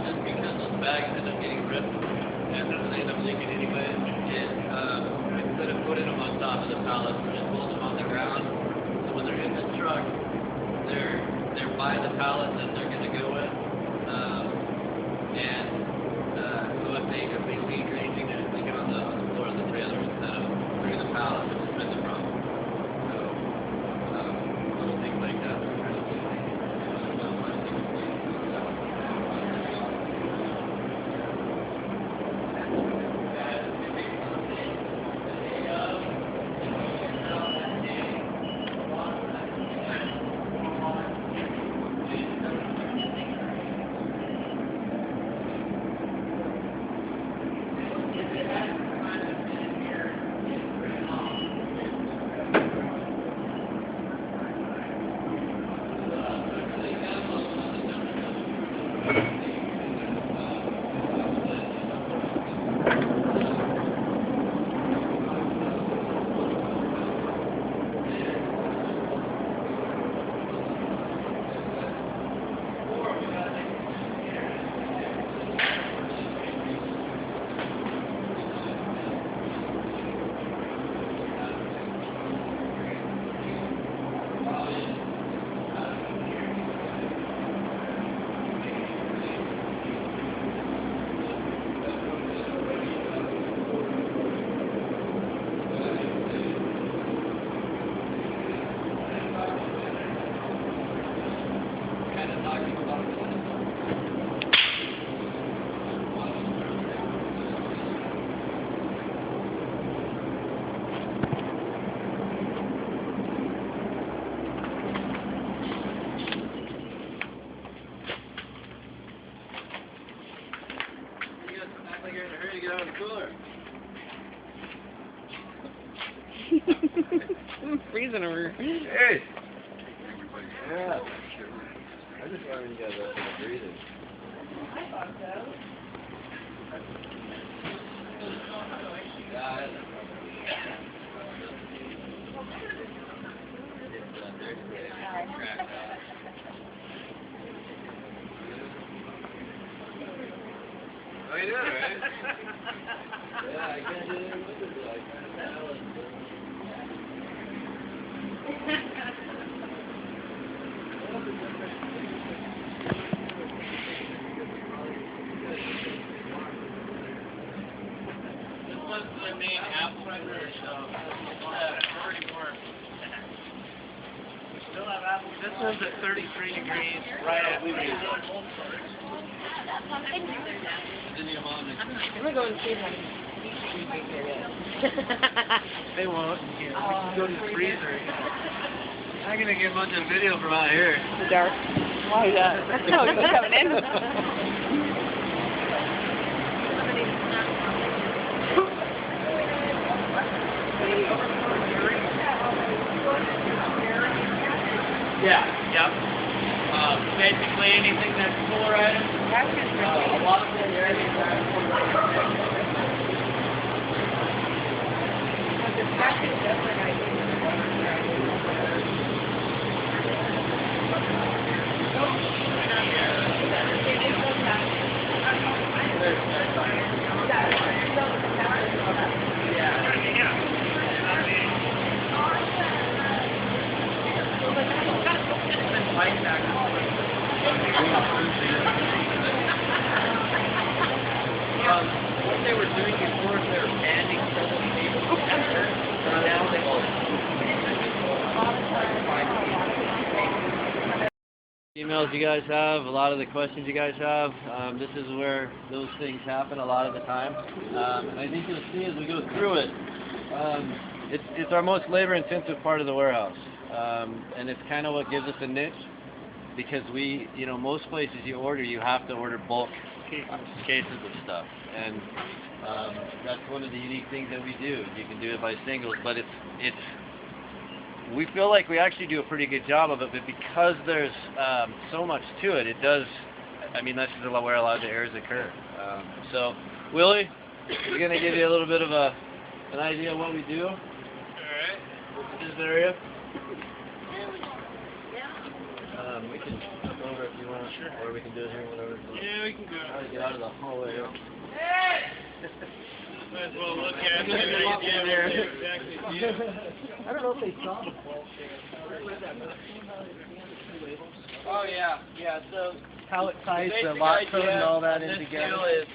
just because those bags end up getting ripped and they end up leaking anyway, is instead of putting them on top of the pallets, we just hold them on the ground. So when they're in the truck, they're by the pallet that they're going to go with, and so if they leak or anything, they're just leaking on the floor of the trailer instead of through the pallet, which has been the problem. So little things like that. I'm freezing over. Hey! Yeah. I just wanted you guys to breathe it. I thought so. Oh, you did, right? Yeah, I can't do anything with it, though. I kind of fell and This one's the main apple pressure, so pretty warm. Still have apples. This one's at 33 degrees, right at freezing. I'm gonna go and see them. They won't. You can go to the freezer. I'm gonna get a bunch of video from out here. The dark. Why is that? No, it's coming in. Yeah, yep. Basically anything that's polarized. A lot of the areas what they were doing before is they were banding several emails you guys have, a lot of the questions you guys have. This is where those things happen a lot of the time. And I think you'll see as we go through it, it's our most labor-intensive part of the warehouse. And it's kind of what gives us a niche, because we, most places you have to order bulk cases of stuff. And that's one of the unique things that we do. You can do it by singles, but we feel like we actually do a pretty good job of it, but because there's so much to it, that's just where a lot of the errors occur. So, Willie, we're going to give you a little bit of an idea of what we do. Alright. This area. We can come over if you want, or we can do it here, whatever. Yeah, we can go. Try to get out of the hallway. Might as well look at it. There. Exactly. I don't know if they saw the ball. Oh yeah. So How it ties the the basic lot idea code and all that of in this together. deal is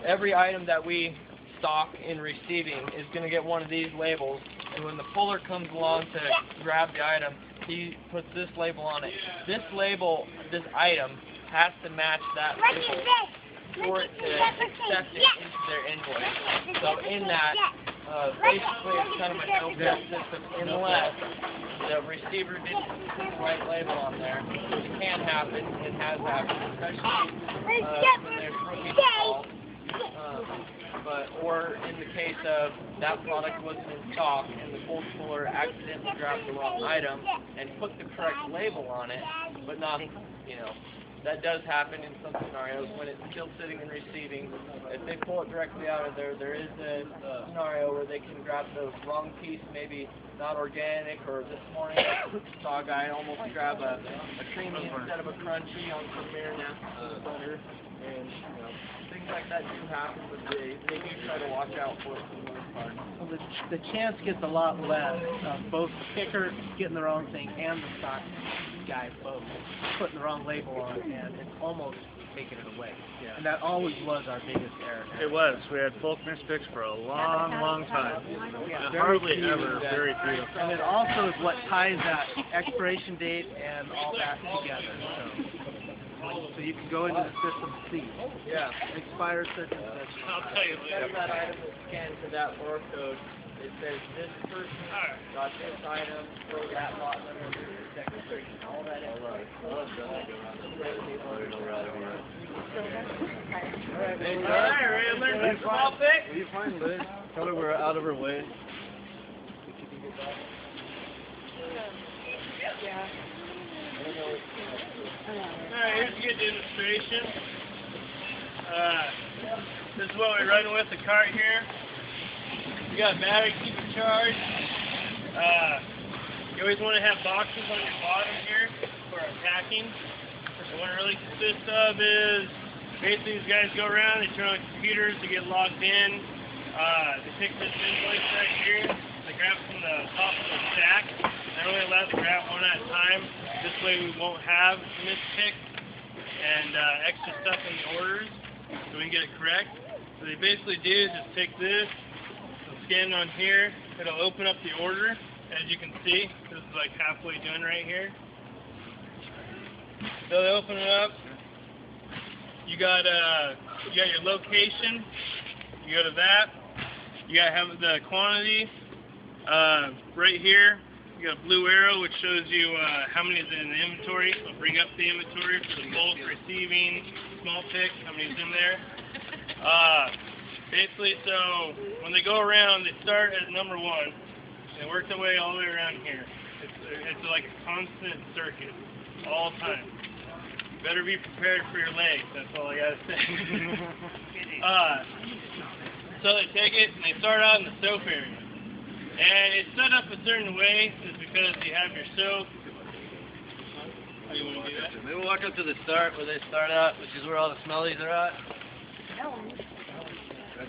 every item that we stock in receiving is going to get one of these labels, and when the puller comes along to grab the item, he puts this label on it. This label, this item, has to match that label for it to accept it into their invoice. So in that, basically it's kind of a no-fail system unless the receiver didn't put the right label on there, which can happen, it has happened, especially when there's rookie involved. Or in the case of that product wasn't in stock and the bulk puller accidentally grabbed the wrong item and put the correct label on it, but not, that does happen in some scenarios when it's still sitting and receiving. If they pull it directly out of there, there is a scenario where they can grab the wrong piece, maybe not organic, or this morning I saw a guy almost grab a creamy instead of a crunchy on some marinara butter, and things like that do happen, but they do try to watch out for it for the most part. Well, the chance gets a lot less of both the picker getting the wrong thing and the stock guy both putting the wrong label on, and it's almost taking it away. Yeah. And that always was our biggest error. It was. We had bulk mispicks for a long time. Yeah, Hardly few ever, that- very few. And it also is what ties that expiration date and all that together. So you can go into the system, see. Yeah. Expires such and such. I'll tell you Instead later. of that item that's scanned to that barcode, it says this person got this item for that lot number, this is declaration, all that information. Alright, ready to learn some small pick? Will you find Liz? Tell her we're out of her way. Alright, here's a good demonstration. This is what we're running with the cart here. You got battery, keep it charged. You always want to have boxes on your bottom here for packing. And what it really consists of is basically these guys go around, they turn on the computers to get logged in. They pick this invoice right here. They grab from the top of the stack. They're only allowed to grab one at a time. This way we won't have mispicks and extra stuff in the orders, so we can get it correct. So they basically do is just take this, scan on here, it'll open up the order. As you can see, this is like halfway done right here. So they open it up. You got your location. You go to that. You got to have the quantity right here. You got a blue arrow which shows you how many is in the inventory. So bring up the inventory for the bulk, receiving, small pick, how many is in there. Basically, so when they go around, they start at number 1. They work their way all the way around here. It's like a constant circuit, all the time. You better be prepared for your legs, that's all I gotta say. So they take it and they start out in the soap area. And it's set up a certain way, is because you have your soap. How you want to do that? Maybe we'll walk up to the start where they start out, which is where all the smellies are at.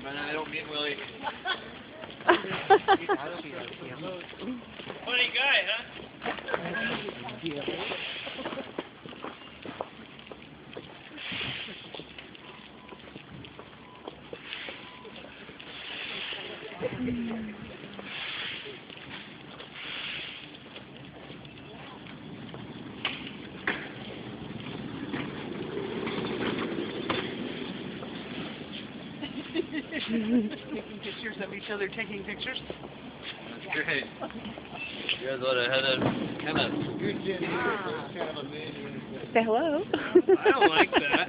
I don't mean Willie. Funny guy, huh? Taking pictures of each other taking pictures. That's great. You guys would have had a kind of Say hello. I don't like that.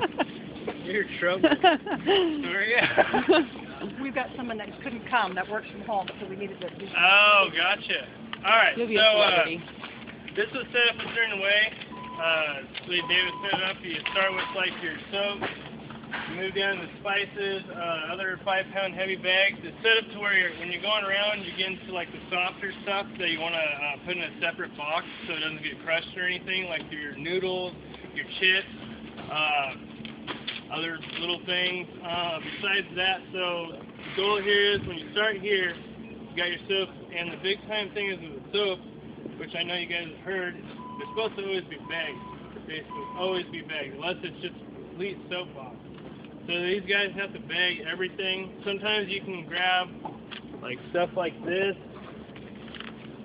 You're in trouble. Where you at? We've got someone that couldn't come that works from home, so we needed to do Oh, gotcha. Alright, You'll be a so celebrity. this was set up a certain way. So David set it up. You start with like your soap, you move down to the spices, other 5-pound heavy bags. It's set up to where when you're going around, you get into like the softer stuff that you want to put in a separate box so it doesn't get crushed or anything, like your noodles, your chips, other little things. Besides that, so the goal here is when you start here, you got your soap, and the big time thing is with the soap, which I know you guys have heard, they're supposed to always be bagged, basically, always be bagged, unless it's just a complete soap box. So these guys have to bag everything. Sometimes you can grab like stuff like this,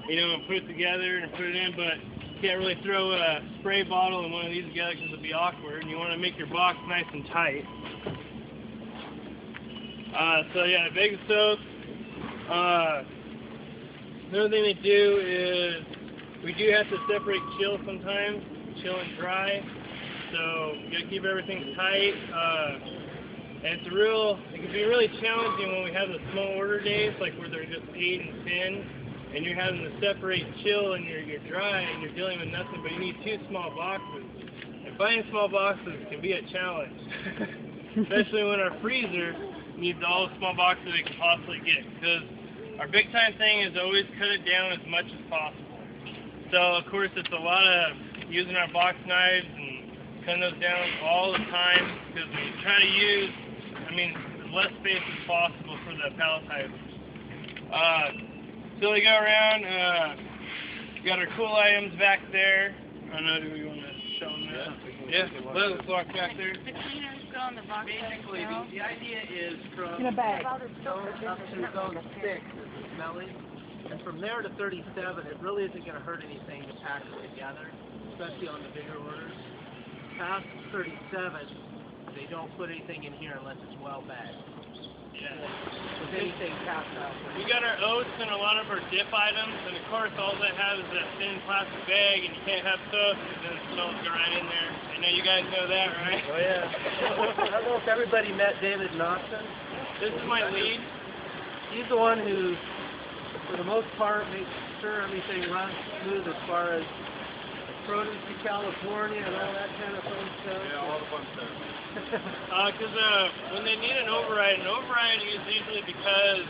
you know, and put it together and put it in, but you can't really throw a spray bottle and one of these together because it'll be awkward, and you want to make your box nice and tight. So yeah, the bag of soap. Another thing they do is we do have to separate chill sometimes, chill and dry. So you gotta keep everything tight. And it can be really challenging when we have the small order days, like where they're just 8 and 10, and you're having to separate chill and you're dry and you're dealing with nothing, but you need 2 small boxes. And finding small boxes can be a challenge, especially when our freezer needs all the small boxes we can possibly get. Because our big time thing is always cut it down as much as possible. So of course it's a lot of using our box knives and cutting those down all the time, because we try to use, as less space as possible for the palletizers. So we go around, we got our cool items back there. I don't know, do we want to show them that? Yeah, let's walk back there. The cleaners go in the box. Basically, the idea is from In a bag. zone up to zone 6 is smelling, and from there to 37, it really isn't going to hurt anything to pack it together, especially on the bigger orders. Past 37, they don't put anything in here unless it's well bagged. Yeah. With anything past that. We got our oats and a lot of our dip items, and of course all that has is that thin plastic bag, and you can't have soap because then the smells go right in there. I know you guys know that, right? Oh yeah. I don't know if everybody met David Knotson. This is my lead. He's the one who, for the most part, makes sure everything runs smooth as far as produce to California and all that kind of fun stuff. Yeah, all the fun stuff. Because when they need an override is usually because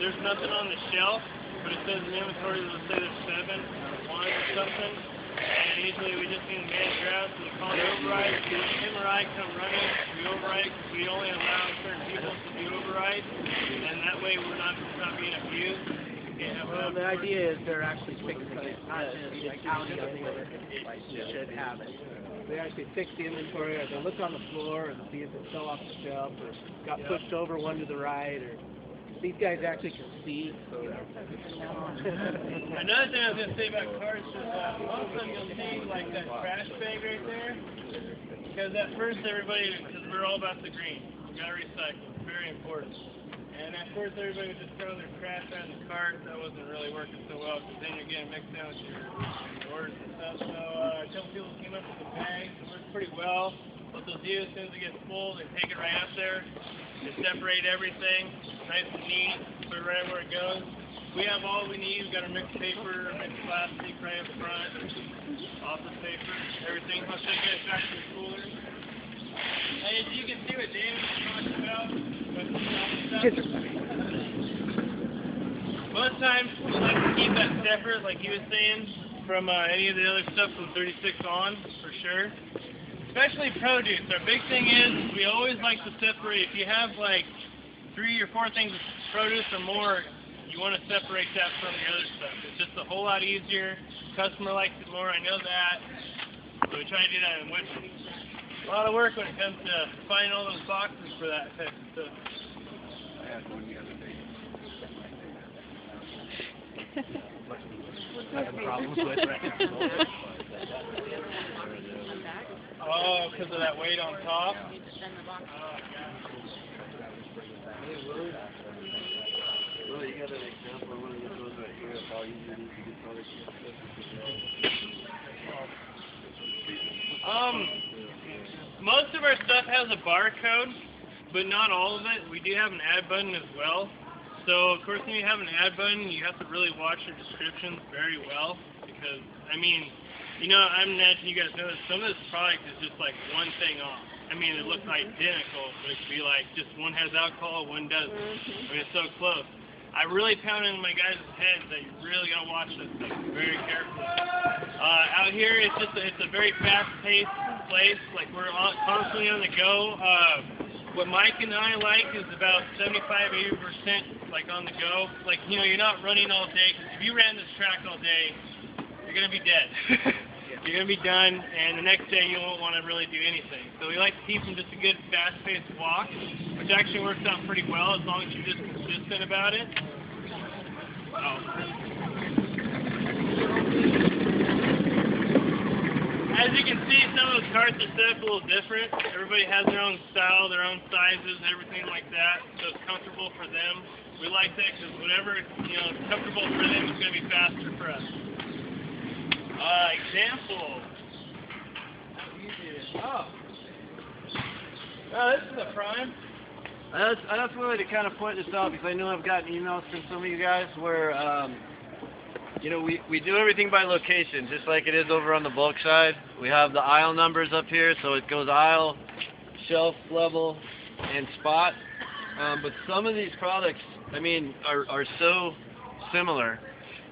there's nothing on the shelf, but it says in the inventory, let's say there's 7 or 1 or something, and usually we just need to manage out, so we call an override. Him or I come running, we override, because we only allow certain people to do overrides, and that way we're not being abused. Well, the idea is they're actually fixing it, not just counting on it. You should have it. They actually fix the inventory, or they'll look on the floor and see if it fell off the shelf, or got pushed over one to the right, or these guys actually can see. So. Another thing I was going to say about carts is most of them you'll see like that trash bag right there, because at first because we're all about the green. We got to recycle. It's very important. And at first everybody was just throwing their trash out in the cart. That wasn't really working so well, because then you're getting mixed down with your orders and stuff. So a couple people came up with a bag that works pretty well. What they'll do as soon as it gets full, they take it right up there. They separate everything, nice and neat, put it right where it goes. We have all we need. We've got our mixed paper, mixed plastic right up front, office paper, everything. I'll show you guys back to the cooler. Hey, as you can see what David was talking about, most times we like to keep that separate, like he was saying, from any of the other stuff from 36 on, for sure. Especially produce. Our big thing is we always like to separate. If you have like 3 or 4 things of produce or more, you want to separate that from the other stuff. It's just a whole lot easier. Customer likes it more, I know that. So we try to do that in winter. A lot of work when it comes to finding all those boxes for that type of stuff. Having problems with right now. Oh, because of that weight on top? Hey, Willie. example of one of those right here of how easy it is to get products Most of our stuff has a barcode, but not all of it. We do have an add button as well. So, of course, when you have an add button, you have to really watch your descriptions very well, because, I mean, you know, I'm imagine you guys know that some of this product is just like one thing off. I mean, it looks identical, but it could be like just one has alcohol, one doesn't. I mean, it's so close. I really pounded in my guys' heads that you really gotta watch this thing very carefully. Out here, it's a very fast-paced place. Like we're constantly on the go. What Mike and I like is about 75–80% like on the go. Like you know, you're not running all day. 'Cause if you ran this track all day, you're gonna be dead. You're gonna be done, and the next day you won't want to really do anything. So we like to keep them just a good fast-paced walk, which actually works out pretty well as long as you're just consistent about it. As you can see, some of those carts are set up a little different. Everybody has their own style, their own sizes, everything like that, so it's comfortable for them. We like that because whatever is comfortable for them is going to be faster for us. Example. Oh, this is a prime. That's really to kind of point this out because I know I've gotten emails from some of you guys where, you know, we do everything by location, just like it is over on the bulk side. We have the aisle numbers up here, so it goes aisle, shelf level, and spot. But some of these products, I mean, are so similar.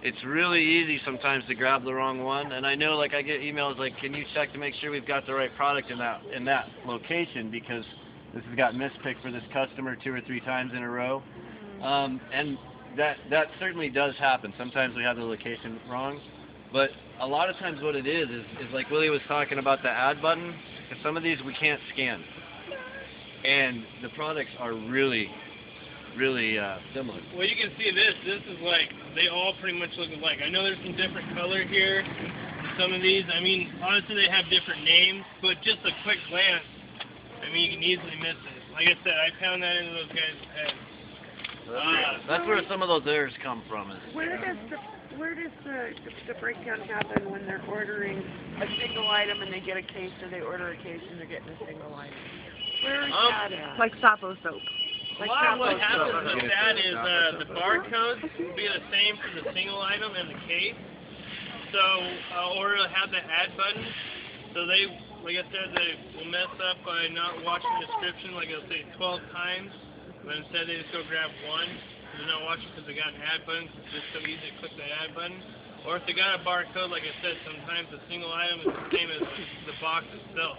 It's really easy sometimes to grab the wrong one, and I know, like, I get emails like, can you check to make sure we've got the right product in that location because this has got mispicked for this customer 2 or 3 times in a row, and that certainly does happen. Sometimes we have the location wrong, but a lot of times what it is like Willie was talking about the add button, because some of these we can't scan, and the products are really similar. Well, you can see this is like, they all pretty much look alike. I know there's some different color here in some of these. I mean, honestly, they have different names, but just a quick glance, I mean, you can easily miss it. Like I said, I pound that into those guys' heads. That's where some of those errors come from. Where does the breakdown happen when they're ordering a single item and they get a case, or they order a case and they're getting a single item? Where is that at? Like Sapo soap. A lot of what happens with that is the barcodes will be the same for the single item and the case. So, or it'll have the add button. So they, like I said, they will mess up by not watching the description. Like it'll say 12 times, but instead they just go grab one. They're not watching because they got an add button. It's just so easy to click the add button. Or if they got a barcode, like I said, sometimes the single item is the same as the box itself.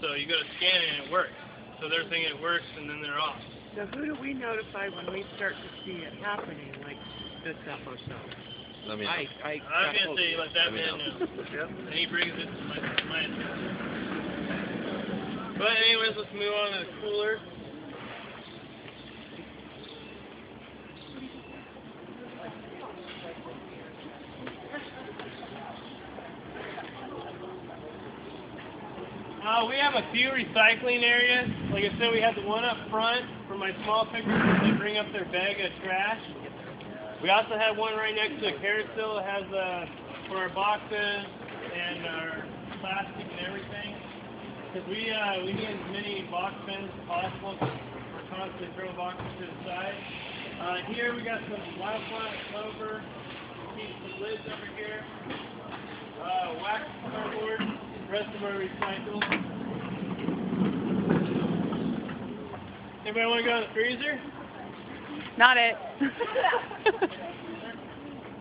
So you go to scan it and it works. So they're thinking it works and then they're off. So who do we notify when we start to see it happening, like the Sapo soap? Let me know. I'm going to say let that man know. And he brings it to my attention. But anyways, let's move on to the cooler. We have a few recycling areas. Like I said, we have the one up front for my small pickers when they bring up their bag of trash. We also have one right next to the carousel that has for our boxes and our plastic and everything. Because we need as many box bins as possible. We're constantly throwing boxes to the side. Here we got some wildflower clover, some lids over here, wax cardboard. Rest of our recycle. Anybody want to go in the freezer? Not it.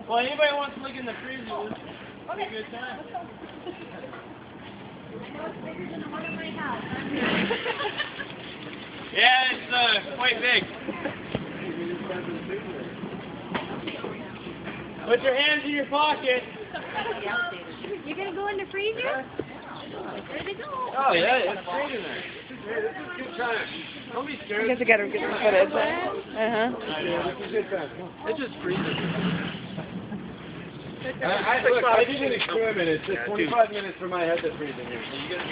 Well, anybody wants to look in the freezer, this will be a good time. Yeah, it's quite big. Put your hands in your pocket. You're gonna go in the freezer? Where'd it go? Oh yeah, it's great in there. This is good time. Don't be scared. I guess I gotta get some footage. Yeah, this is good time. It's just freezing. I did an experiment. It's just 25 minutes for my head to freeze in here. So you guys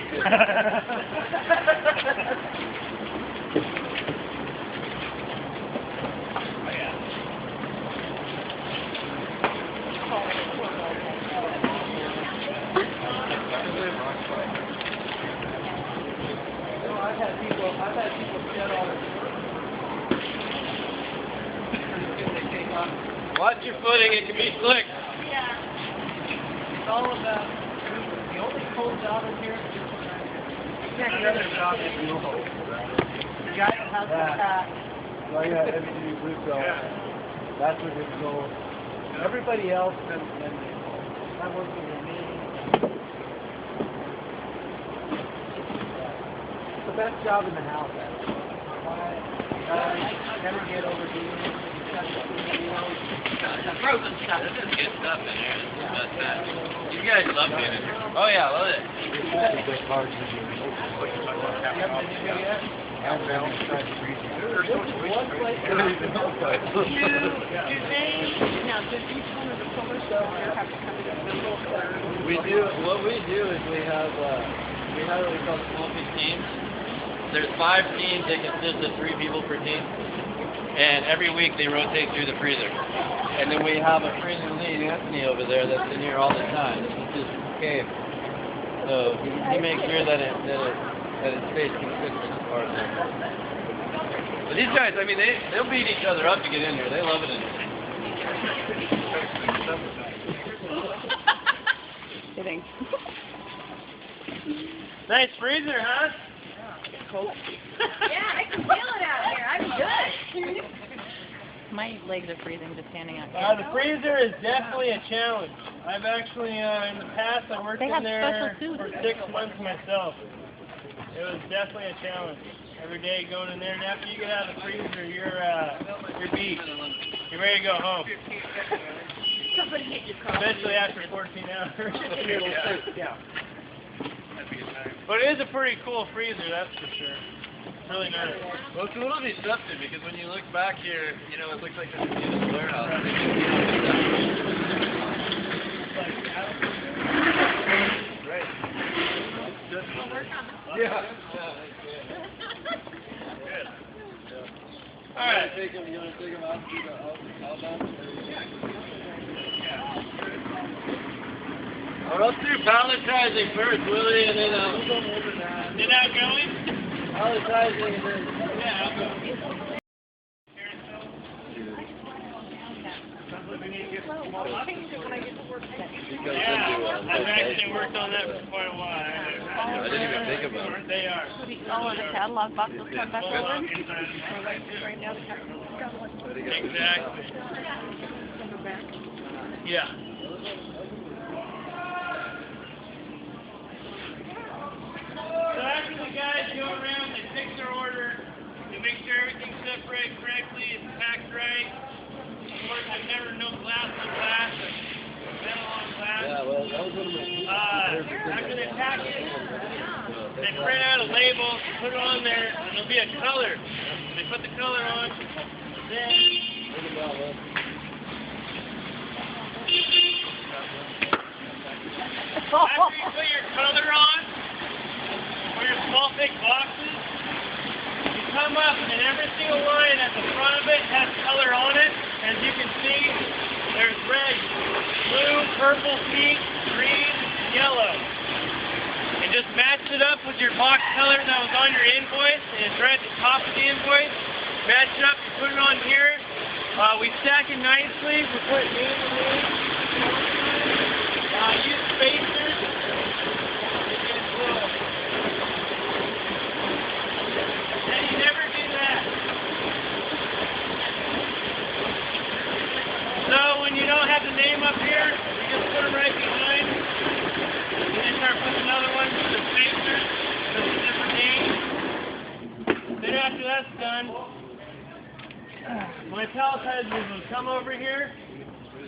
Watch your footing, it can be slick. It's all about, the only cool job in here is the other job is no hole. The guy that has the hat. So yeah, heavy-duty blue cell. That's what it's called. Everybody else, and I'm working with me. It's the best job in the house, actually. Never get overheated. Frozen stuff. This is good stuff in here. This is the best. You guys love being in here. Oh yeah, love it. Now, does each one of the solar cells here have to come in a middle third? What we do is we have what we call small peak teams. There's 5 teams that consist of 3 people per team. And every week they rotate through the freezer. And then we have a freezer lead, Anthony, over there that's in here all the time. This is his cave. So he makes sure that it stays consistent as far as that. But these guys, I mean, they'll beat each other up to get in here. They love it in here. Kidding. Nice freezer, huh? Yeah, I can feel it out here. I'm good. My legs are freezing just standing out The here. freezer is definitely a challenge. I've actually, in the past, I worked They in have there special for suits. 6 months myself. It was definitely a challenge. Every day going in there, and after you get out of the freezer, you're beat. You're ready to go home. Especially after 14 hours. Yeah. But it is a pretty cool freezer, that's for sure. It's really nice. Well, it's a little deceptive because when you look back here, you know, it looks like there's a beautiful warehouse. Right. Yeah. All right. You want to take them out to the outbound? Or let's do palletizing first, Willie, and then Then outgoing? palletizing and then... Yeah, outgoing. Yeah, I've actually worked on that for quite a while. I didn't even think about it. They are. Oh, the catalog box will come back over? Exactly. Yeah. So after the guys go around, they fix their order, they make sure everything's separated correctly, it's packed right. Of course, there's never no glass on glass, or metal on glass. Yeah, well, that was one of my... After they pack it, they print out a label, put it on there, and there'll be a color. They put the color on, then... After you put your color on, for your small thick boxes, you come up and every single line at the front of it has color on it. As you can see, there's red, blue, purple, pink, green, yellow. And just match it up with your box color that was on your invoice, and it's right at the top of the invoice. Match it up, you put it on here. We stack it nicely. We put it manually. Use spacers. And you never do that. So when you don't have the name up here, you just put them right behind. And then start putting another one with the spacers. So it's a different name. Then after that's done, my palletizers will come over here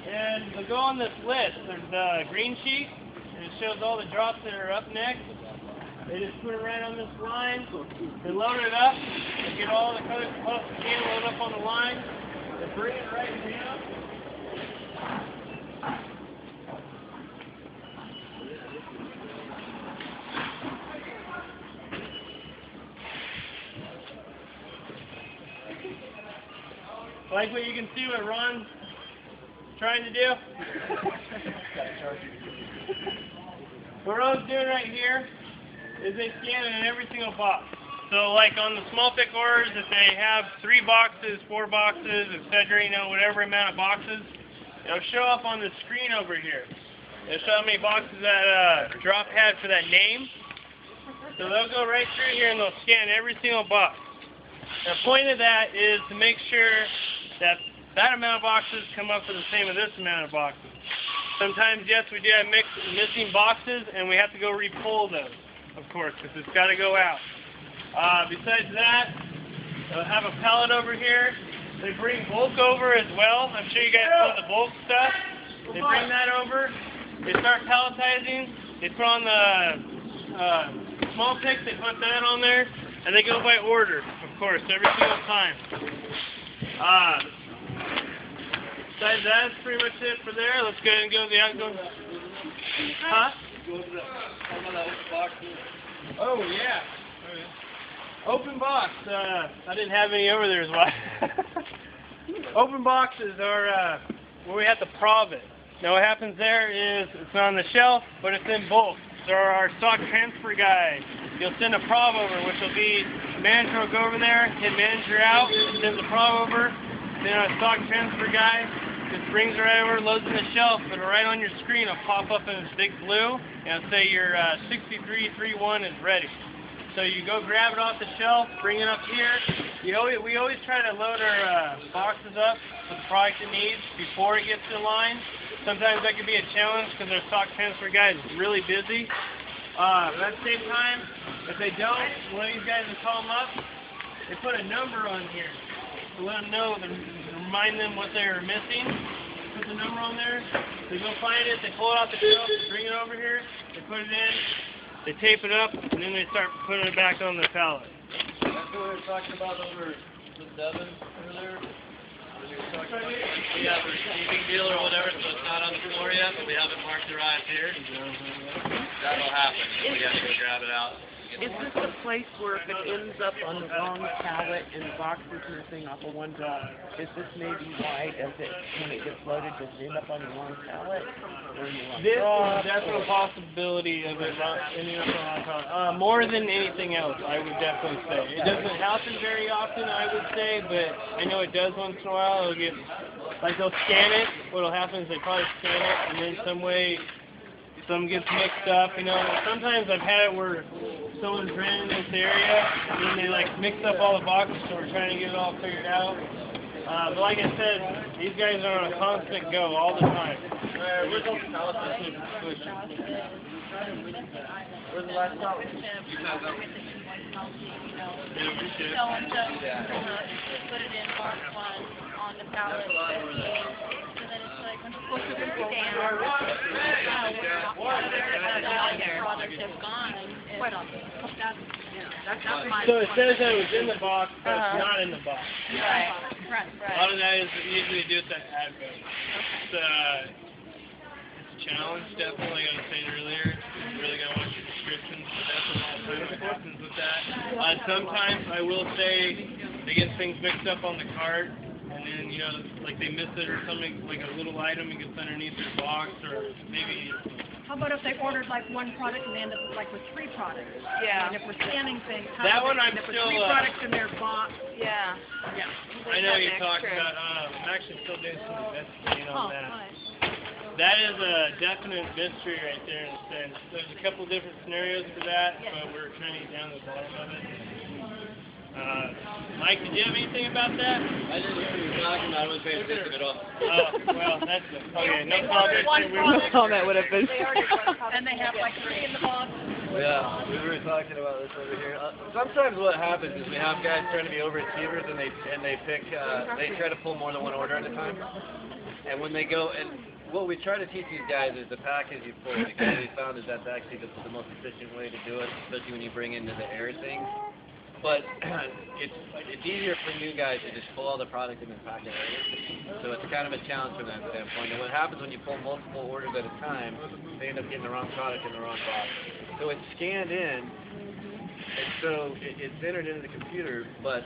and they'll go on this list. There's a green sheet and it shows all the drops that are up next. They just put it right on this line. They load it up. They get all the colors plus the can loaded up on the line. They bring it right down. Like what you can see what Ron's trying to do? What Ron's doing right here is they scan it in every single box. So like on the small pick orders, if they have 3 boxes, 4 boxes, etc., you know, whatever amount of boxes, it'll show up on the screen over here. It'll show how many boxes that drop had for that name. So they'll go right through here and they'll scan every single box. The point of that is to make sure that that amount of boxes come up for the same as this amount of boxes. Sometimes, yes, we do have missing boxes, and we have to go re-pull those, of course, because it's got to go out. Besides that, they'll have a pallet over here. They bring bulk over as well. I'm sure you guys saw the bulk stuff. They bring that over. They start palletizing. They put on the small picks. They put that on there, and they go by order, of course, every single time. Besides that, that's pretty much it for there. Let's go ahead and go to the outgoing. Huh? Oh, yeah. Open box. I didn't have any over there as well. Open boxes are where we have to prob it. Now what happens there is it's on the shelf, but it's in bulk. So our stock transfer guy, you'll send a prob over, which will be, manager will go over there, hit manager out, sends the prob over, then our stock transfer guy just brings it right over, loads in the shelf, but right on your screen it'll pop up in this big blue, and it'll say your 6331 is ready. So you go grab it off the shelf, bring it up here. We always try to load our boxes up with the product it needs before it gets in line. Sometimes that can be a challenge because our stock transfer guy is really busy. But at the same time, if they don't, one of these guys will call them up. They put a number on here to let them know, to remind them what they're missing. Put the number on there. They go find it. They pull it off the shelf. They bring it over here. They put it in. They tape it up, and then they start putting it back on the pallet. That's what we were talking about over with Devin earlier. We have a receiving deal or whatever, so it's not on the floor yet, but we haven't marked arrived here. That'll happen. We have to go grab it out. Is this the place where if it ends up on the wrong pallet and the box is missing off of one drop, is this maybe why when it gets loaded, does it end up on the wrong pallet? Or in the wrong This drop, is definitely a possibility of it ending up on the wrong pallet. More than anything else, I would definitely say. It doesn't happen very often, I would say, but I know it does once in a while. It'll get, like they'll scan it. What'll happen is they probably scan it, and then some way, some gets mixed up, you know. Sometimes I've had it where someone's ran in this area, and then they like mix up all the boxes, so we're trying to get it all figured out. But like I said, these guys are on a constant go all the time. Where's all the pallets? Where's the last pallet? Put it in box one on the pallet. So then it's like when people put it down, product is gone. So it says that it was in the box, but it's not in the box. Right. A lot of that is usually do with that admin. It's a challenge, definitely, like I was saying earlier. You really got to watch your descriptions, but that's a lot of times that happens with that. Sometimes I will say they get things mixed up on the cart, and then, you know, like they miss it or something, like a little item gets underneath their box, or maybe... How about if they ordered like one product and they end up like with three products? Yeah. And if we're scanning things, how That do one they I'm end up with still, three products in their box? Yeah. Yeah. I know you That's talked extra. about, I'm actually still doing some investigating Oh, on that. nice. That is a definite mystery right there in a sense. There's a couple different scenarios for that, but we're trying to get down to the bottom of it. Mike, did you have anything about that? I didn't hear what you were talking about. I wasn't paying attention at all. Well, that's it. Okay, no comment. Oh, that would have been. And they have like three in the box. Yeah, we were talking about this over here. Sometimes what happens is we have guys trying to be overachievers and they pick, they try to pull more than one order at a time. And when they go, and what we try to teach these guys is the package you pull. Because we found is that's actually the most efficient way to do it, especially when you bring into the air things. But it's easier for new guys to just pull all the product in the packet area. So it's kind of a challenge from that standpoint. And what happens when you pull multiple orders at a time, they end up getting the wrong product in the wrong box. So it's scanned in, and so it's entered into the computer, but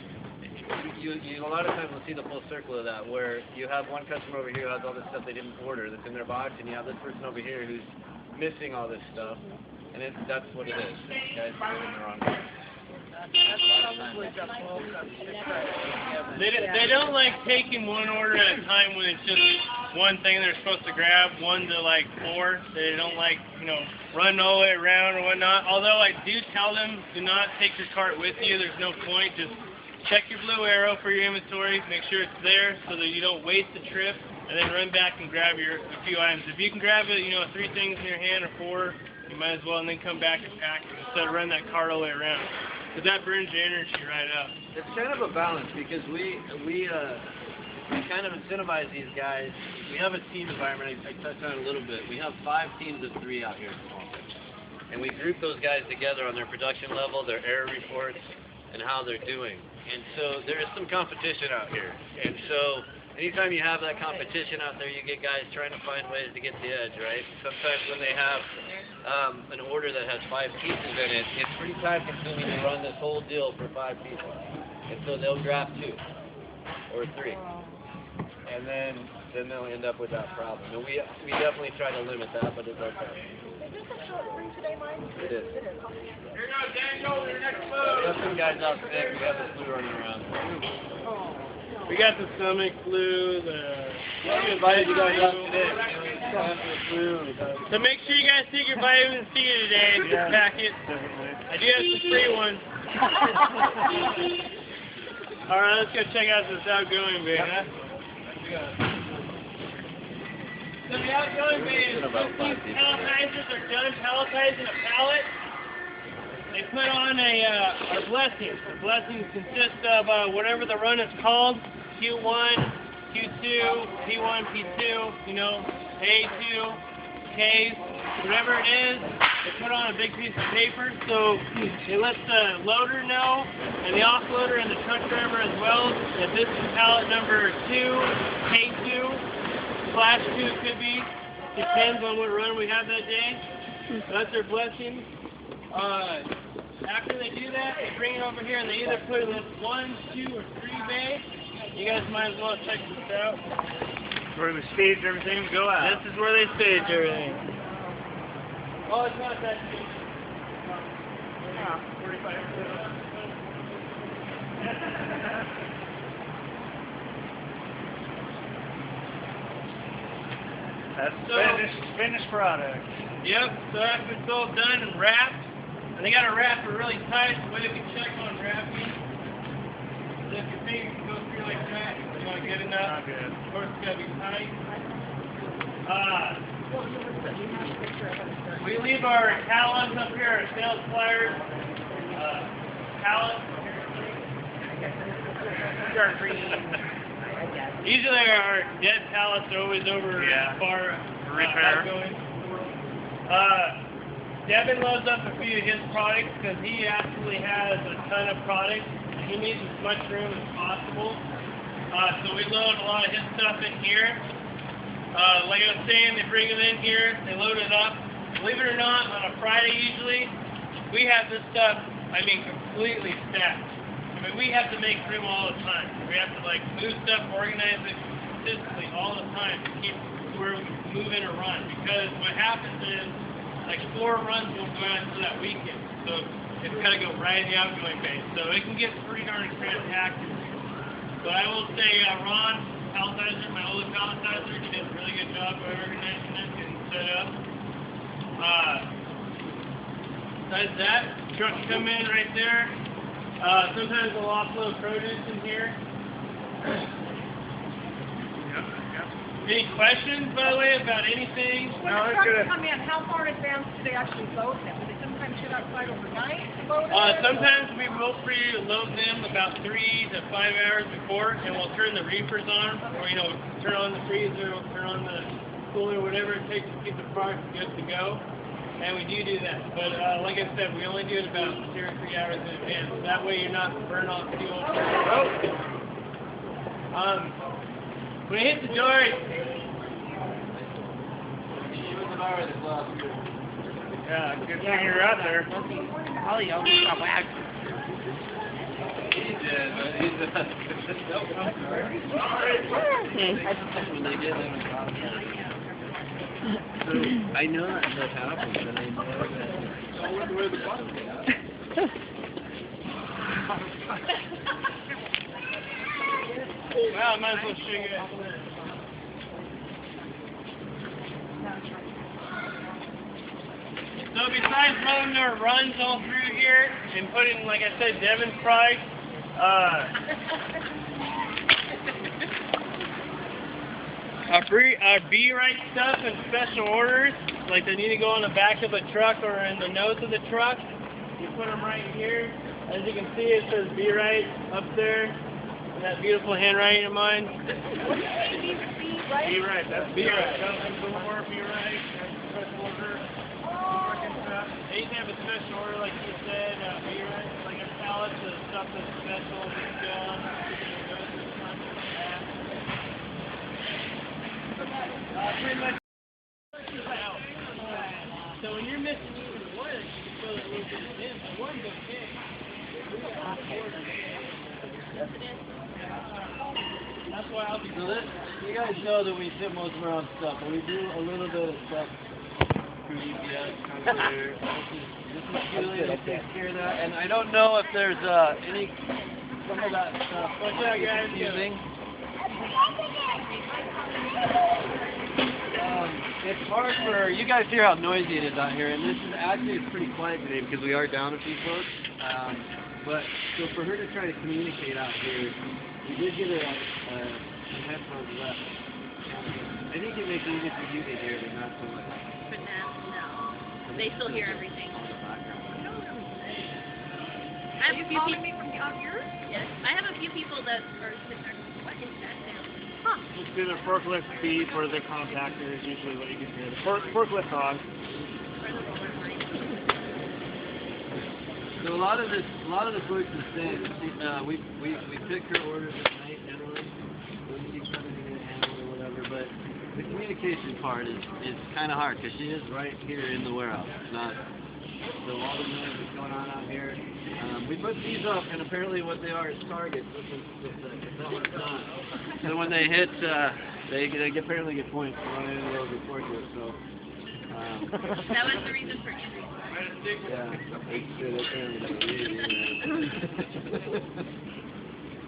you a lot of times will see the full circle of that, where you have one customer over here who has all this stuff they didn't order that's in their box, and you have this person over here who's missing all this stuff, and that's what it is. These guys put it in the wrong box. They don't like taking one order at a time when it's just one thing they're supposed to grab, one to like four. They don't like, you know, run all the way around or whatnot. Although I do tell them, do not take your cart with you. There's no point. Just check your blue arrow for your inventory. Make sure it's there so that you don't waste the trip. And then run back and grab a few items. If you can grab it, you know, 3 things in your hand or 4, you might as well, and then come back and pack it instead of run that cart all the way around. Because that burns your energy right up. It's kind of a balance because we kind of incentivize these guys. We have a team environment. I touched on it a little bit. We have 5 teams of 3 out here at Small Fish. And we group those guys together on their production level, their error reports, and how they're doing. And so there is some competition out here. And so anytime you have that competition out there, you get guys trying to find ways to get the edge, right? Sometimes when they have an order that has 5 pieces in it, it's pretty time consuming to run this whole deal for 5 people. And so they'll grab 2 or 3. And then they'll end up with that problem. And we definitely try to limit that, but it does happen. Is this a short ring today, Mike? It is. It is. Here goes Daniel, your next We move. have some guys out sick. We have the flu running around. We got the stomach flu, We invited you guys out today. So make sure you guys take your vitamin C today in your packet. I do have some free ones. Alright, let's go check out this outgoing bay, huh? So the outgoing bay is these palletizers are done palletizing a pallet. They put on a blessing. The blessings consist of whatever the run is called, Q1, Q2, P1, P2, you know, A2, Ks, whatever it is. They put on a big piece of paper, so it lets the loader know, and the offloader and the truck driver as well, that this is pallet number 2, K2, /2 it could be. Depends on what run we have that day. So that's their blessing. After they do that, they bring it over here and they either put it in this 1, 2, or 3 bay. You guys might as well check this out. Where we stage everything, go out. This is where they stage everything. Oh, it's not that deep. 45 That's finished product. Yep, so after it's all done and wrapped, and they got to wrap it really tight. The way that we check on wrapping is if your finger can go through like that, you want to get enough. Not good. Of course, it's got to be tight. We leave our talons up here, our sales flyers, pallets. Usually our dead pallets are always over far outgoing. Devin loads up a few of his products because he actually has a ton of products. He needs as much room as possible. So we load a lot of his stuff in here. Like I was saying, they bring it in here, they load it up. Believe it or not, on a Friday usually, we have this stuff, completely stacked. We have to make room all the time. We have to move stuff, organize it consistently all the time to keep where we move in or run. Because what happens is, 4 runs will go out to that weekend. So it's got to go right in the outgoing base. So it can get pretty darn cramped. But I will say, Ron, palletizer, my old palletizer, he did a really good job of organizing it and set up. Besides that, trucks come in right there. Sometimes they'll offload produce in here. Any questions, by the way, about anything? When the trucks come in, how far in advance do they actually load them? Do they sometimes sit outside overnight and load them? Sometimes we will load them about 3 to 5 hours before, and we'll turn the reefers on, or turn on the freezer, or turn on the cooler, whatever it takes to keep the product good to go. And we do that. But like I said, we only do it about 2 or 3 hours in advance. That way you're not burning off fuel. When I hit the door, Yeah, good thing you're out there. Ollie almost got whacked. He did, but he's I know that happens, and I know well, I might as well show you guys. So besides running our runs all through here and putting, like I said, Devin's price, our B-right stuff and special orders, like they need to go on the back of a truck or in the nose of the truck, you put them right here. As you can see, it says B-right up there, and that beautiful handwriting of mine. B-right, that's B-right. B-right, special order. They used to have a special order, like you said, B-right, like a pallet of stuff that's special, pretty much. So when you're missing even one, you can throw that little bit in. One's okay. That's why I'll be. So this, you guys know that we ship most of our own stuff, but we do a little bit of stuff through UPS. This is Julie that takes care of that, and I don't know if there's any some of that stuff. What's that, guys? Confusing. It's hard for you guys hear how noisy it is out here, and this is actually pretty quiet today because we are down a few folks. But so for her to try to communicate out here, we did get a headphones left. I think it makes it easier for you to hear, but not so much. For them, no. They still hear everything. I have a few people. Yes, I have a few people that are sitting. What is that sound? Huh. It's either forklift beep or the compactor is usually what you can hear. The forklift on. So a lot of this works the same. We pick her orders at night generally, when she's coming in and handle or whatever. But the communication part is kind of hard because she is right here in the warehouse. Not so all the noise that's going on out here. We put these up, and apparently what they are is targets. If that one's not. So when they hit, they apparently get points for running into those report to it. So. That was the reason for entry. Yeah.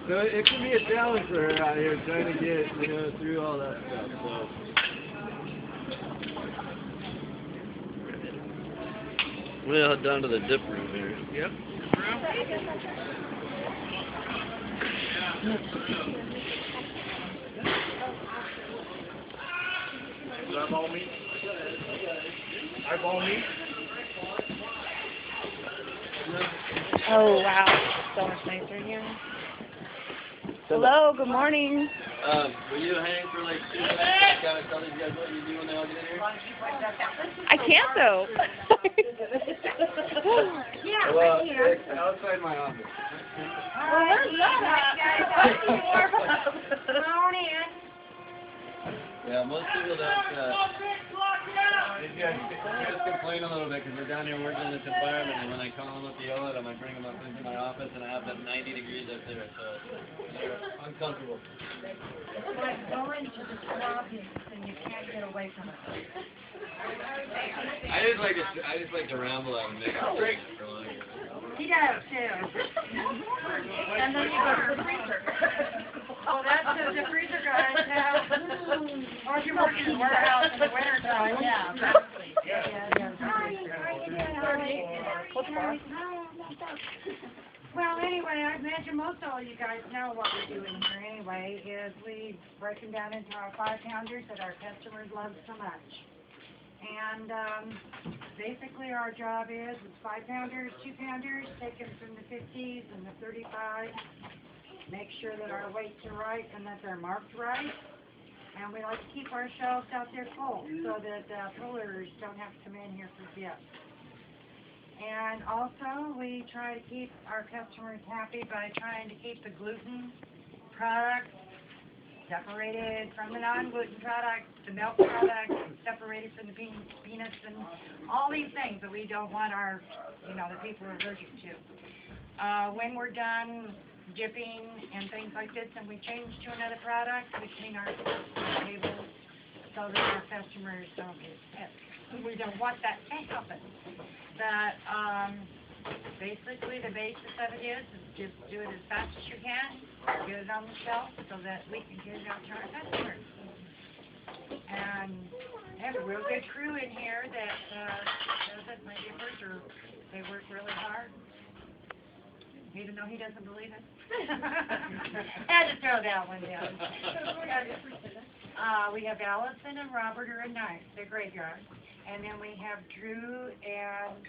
So it can be a challenge for her out here trying to get through all that stuff. So. We'll head down to the dip room here. Yep. Eyeball meat. Eyeball meat. Oh, wow. So much nicer here. Hello, good morning. Will you hang for like 2 minutes and kind of tell these guys what you do when they all get in here? I can't, though. Well, it's outside my office. Yeah, most people don't. These guys complain a little bit because we're down here working in this environment, and when I call them up to yell at them, I bring them up into my office, and I have them 90 degrees up there, so they're uncomfortable. It's like going to the tropics and you can't get away from it. I just like to ramble out and make it straight for a long time. He does too. And then you go to the freezer. Oh, that's the freezer guys have. Or if you're working in the warehouse in the winter time, yeah. Well, anyway, I imagine most all you guys know what we're doing here anyway, is we break them down into our 5-pounders that our customers love so much. And basically our job is 5-pounders, 2-pounders, take them from the 50s and the 35s, make sure that our weights are right and that they're marked right. And we like to keep our shelves out there full so that pullers don't have to come in here for gifts. And also, we try to keep our customers happy by trying to keep the gluten products separated from the non-gluten products, the milk products separated from the peanuts, and all these things that we don't want our, the people are allergic to. When we're done dipping and things like this, and we change to another product, we clean our tables so that our customers don't get sick. We don't want that to happen. But basically the basis of it is just do it as fast as you can, get it on the shelf so that we can get it out to our customers. And I have a real good crew in here that does it. My dippers they work really hard. Even though he doesn't believe it. Had to throw that one down. We have Allison and Robert are at night. They're graveyard. And then we have Drew and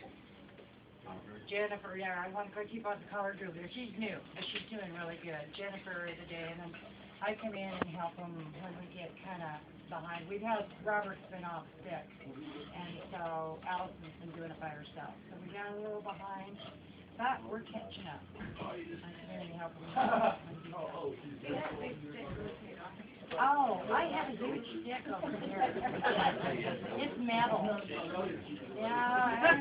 Jennifer. Yeah, I want to keep on the color Drew there. She's new, but she's doing really good. Jennifer is a day, and then I come in and help them when we get kind of behind. Robert's been off sick, and so Allison's been doing it by herself. So we got a little behind. But we're catching up. I'm very helpful. Oh, I have a huge stick over here. It's metal. Yeah,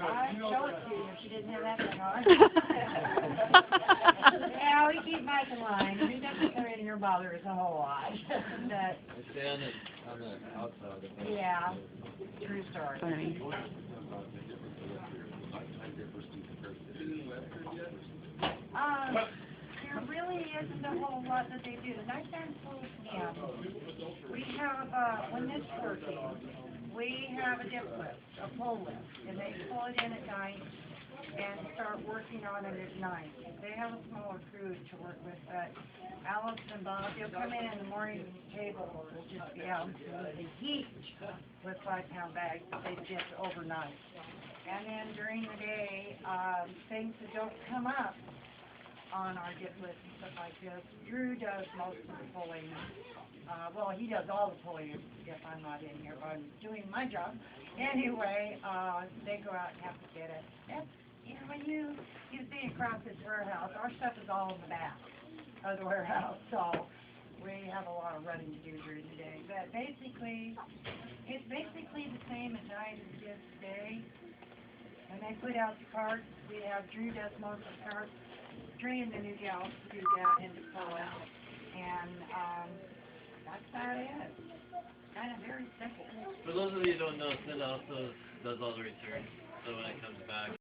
I'd show it to you if you didn't have that thing on. Yeah, we keep Mike in line. He doesn't come in here and bother us a whole lot. But, Stay on the outside. yeah, true story. Funny. There really isn't a whole lot that they do. The nighttime close in. We have, when this working, we have a dip lift, a pull lift, and they pull it in at night and start working on it at night. They have a smaller crew to work with, but Alice and Bob, they'll come in the morning, table will just be out in the heat with 5-pound bags that they dip overnight. And then during the day, things that don't come up on our dip list and stuff like this, Drew does most of the pulling. Well, he does all the pulling if I'm not in here, but I'm doing my job. Anyway, they go out and have to get it. That's, when you see across this warehouse, our stuff is all in the back of the warehouse, so we have a lot of running to do during the day. But basically, it's basically the same at night as it is today. When they put out the carts, we have Drew does most of the carts, train the new gals to do that and to pull out. And that's about it. Kind of very simple. For those of you who don't know, Sid also does all the returns. So when it comes back,